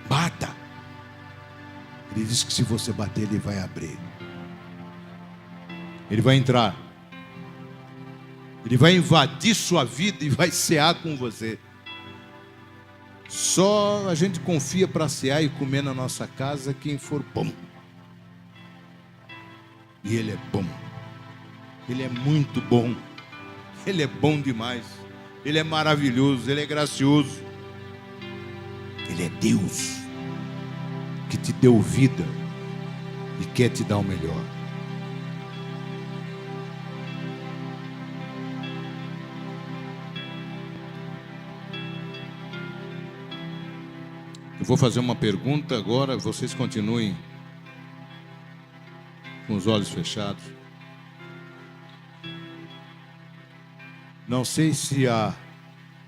[SPEAKER 3] Bata. Ele diz que se você bater, ele vai abrir. Ele vai entrar. Ele vai invadir sua vida e vai cear com você. Só a gente confia para cear e comer na nossa casa quem for bom. E ele é bom. Ele é muito bom. Ele é bom demais. Ele é maravilhoso. Ele é gracioso. Ele é Deus que te deu vida e quer te dar o melhor. Eu vou fazer uma pergunta agora, vocês continuem com os olhos fechados. Não sei se há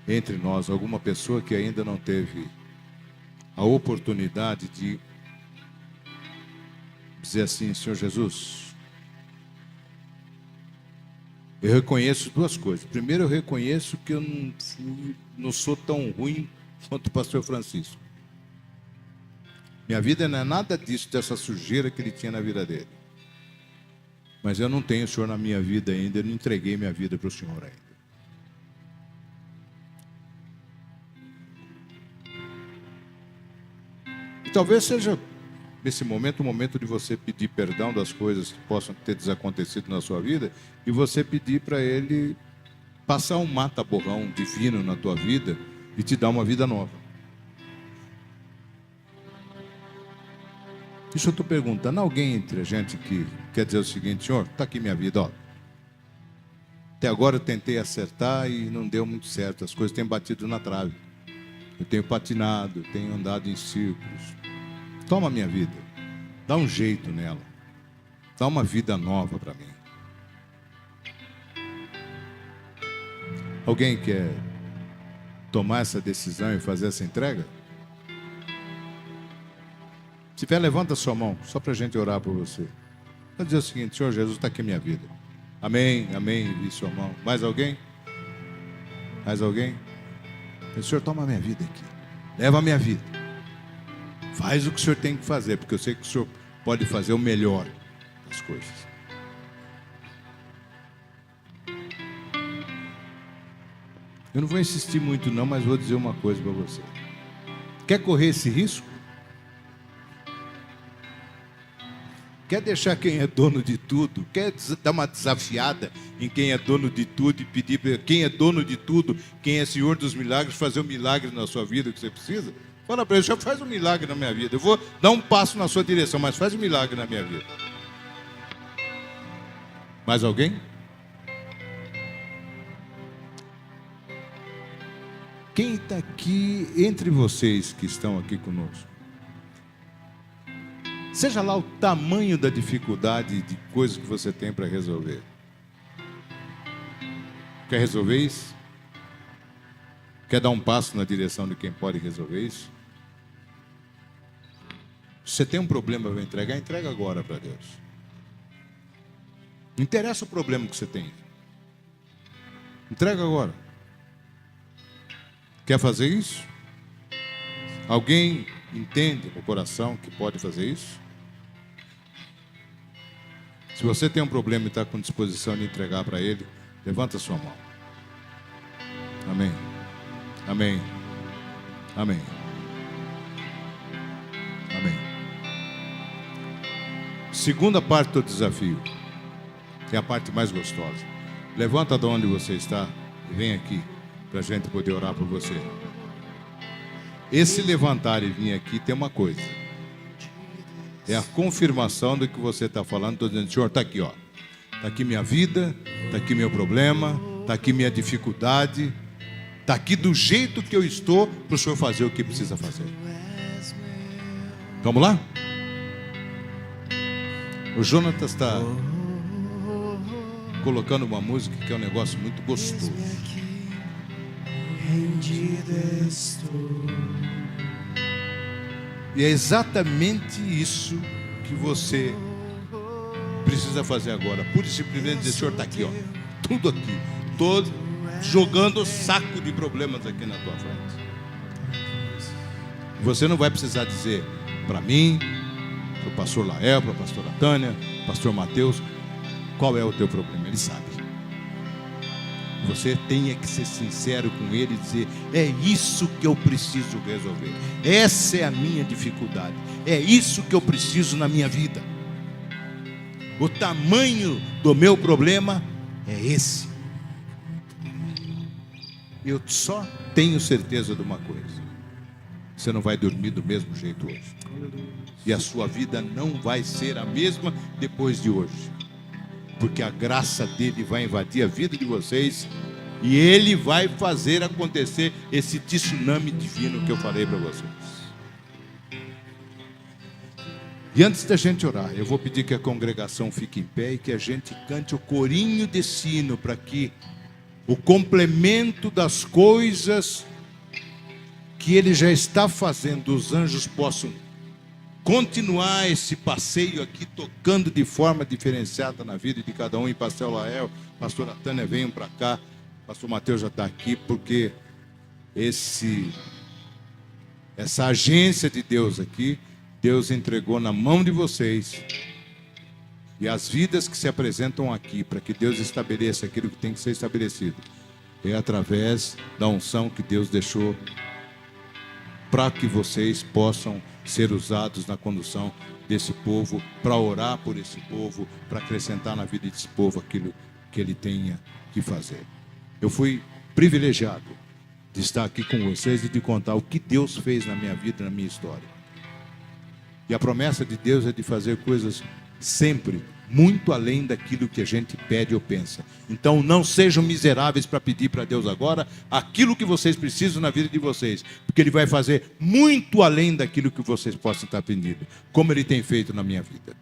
[SPEAKER 3] entre nós alguma pessoa que ainda não teve a oportunidade de dizer assim: Senhor Jesus, eu reconheço duas coisas. Primeiro, eu reconheço que eu não sou tão ruim quanto o pastor Francisco. Minha vida não é nada disso, dessa sujeira que ele tinha na vida dele. Mas eu não tenho o Senhor na minha vida ainda, eu não entreguei minha vida para o Senhor ainda. E talvez seja, nesse momento, o momento de você pedir perdão das coisas que possam ter desacontecido na sua vida e você pedir para Ele passar um mata-borrão divino na tua vida e te dar uma vida nova. Isso eu estou perguntando, alguém entre a gente que quer dizer o seguinte: Senhor, está aqui minha vida, ó. Até agora eu tentei acertar e não deu muito certo, as coisas têm batido na trave. Eu tenho patinado, eu tenho andado em círculos. Toma a minha vida, dá um jeito nela, dá uma vida nova para mim. Alguém quer tomar essa decisão e fazer essa entrega? Se tiver, levanta a sua mão, só para a gente orar por você. Vou dizer o seguinte: Senhor Jesus, está aqui minha vida. Amém, amém, vi sua mão. Mais alguém? Mais alguém? O Senhor, toma a minha vida aqui. Leva a minha vida. Faz o que o Senhor tem que fazer, porque eu sei que o Senhor pode fazer o melhor das coisas. Eu não vou insistir muito não, mas vou dizer uma coisa para você. Quer correr esse risco? Quer deixar quem é dono de tudo? Quer dar uma desafiada em quem é dono de tudo e pedir para quem é dono de tudo, quem é Senhor dos milagres, fazer um milagre na sua vida que você precisa? Fala para ele: já faz um milagre na minha vida. Eu vou dar um passo na sua direção, mas faz um milagre na minha vida. Mais alguém? Quem está aqui entre vocês que estão aqui conosco? Seja lá o tamanho da dificuldade de coisas que você tem para resolver. Quer resolver isso? Quer dar um passo na direção de quem pode resolver isso? Se você tem um problema para entregar, entrega agora para Deus. Não interessa o problema que você tem. Entrega agora. Quer fazer isso? Alguém entende no coração que pode fazer isso? Se você tem um problema e está com disposição de entregar para Ele, levanta a sua mão. Amém. Amém. Amém. Amém. Segunda parte do desafio, que é a parte mais gostosa. Levanta de onde você está e vem aqui para a gente poder orar por você. Esse levantar e vir aqui tem uma coisa. É a confirmação do que você está falando. Estou dizendo: Senhor, está aqui, ó. Está aqui minha vida, está aqui meu problema, está aqui minha dificuldade, está aqui do jeito que eu estou para o Senhor fazer o que precisa fazer. Vamos lá? O Jonatas está colocando uma música que é um negócio muito gostoso. E é exatamente isso que você precisa fazer agora. Pura e simplesmente dizer: Senhor, está aqui, ó. Tudo aqui. Estou jogando saco de problemas aqui na tua frente. Você não vai precisar dizer para mim, para o pastor Lael, para a pastora Tânia, pastor Mateus, qual é o teu problema. Ele sabe. Você tem que ser sincero com ele e dizer: é isso que eu preciso resolver. Essa é a minha dificuldade. É isso que eu preciso na minha vida. O tamanho do meu problema é esse. Eu só tenho certeza de uma coisa: você não vai dormir do mesmo jeito hoje. E a sua vida não vai ser a mesma depois de hoje. Porque a graça dele vai invadir a vida de vocês e ele vai fazer acontecer esse tsunami divino que eu falei para vocês. E antes da gente orar, eu vou pedir que a congregação fique em pé e que a gente cante o corinho de sino para que o complemento das coisas que Ele já está fazendo, os anjos possam continuar esse passeio aqui, tocando de forma diferenciada na vida de cada um. E pastor Lael, pastora Tânia, venham para cá. Pastor Mateus já está aqui, porque essa agência de Deus aqui, Deus entregou na mão de vocês. E as vidas que se apresentam aqui, para que Deus estabeleça aquilo que tem que ser estabelecido, é através da unção que Deus deixou para que vocês possam ser usados na condução desse povo, para orar por esse povo, para acrescentar na vida desse povo aquilo que ele tenha que fazer. Eu fui privilegiado de estar aqui com vocês e de contar o que Deus fez na minha vida, na minha história. E a promessa de Deus é de fazer coisas sempre muito além daquilo que a gente pede ou pensa. Então não sejam miseráveis para pedir para Deus agora aquilo que vocês precisam na vida de vocês, porque Ele vai fazer muito além daquilo que vocês possam estar pedindo, como Ele tem feito na minha vida.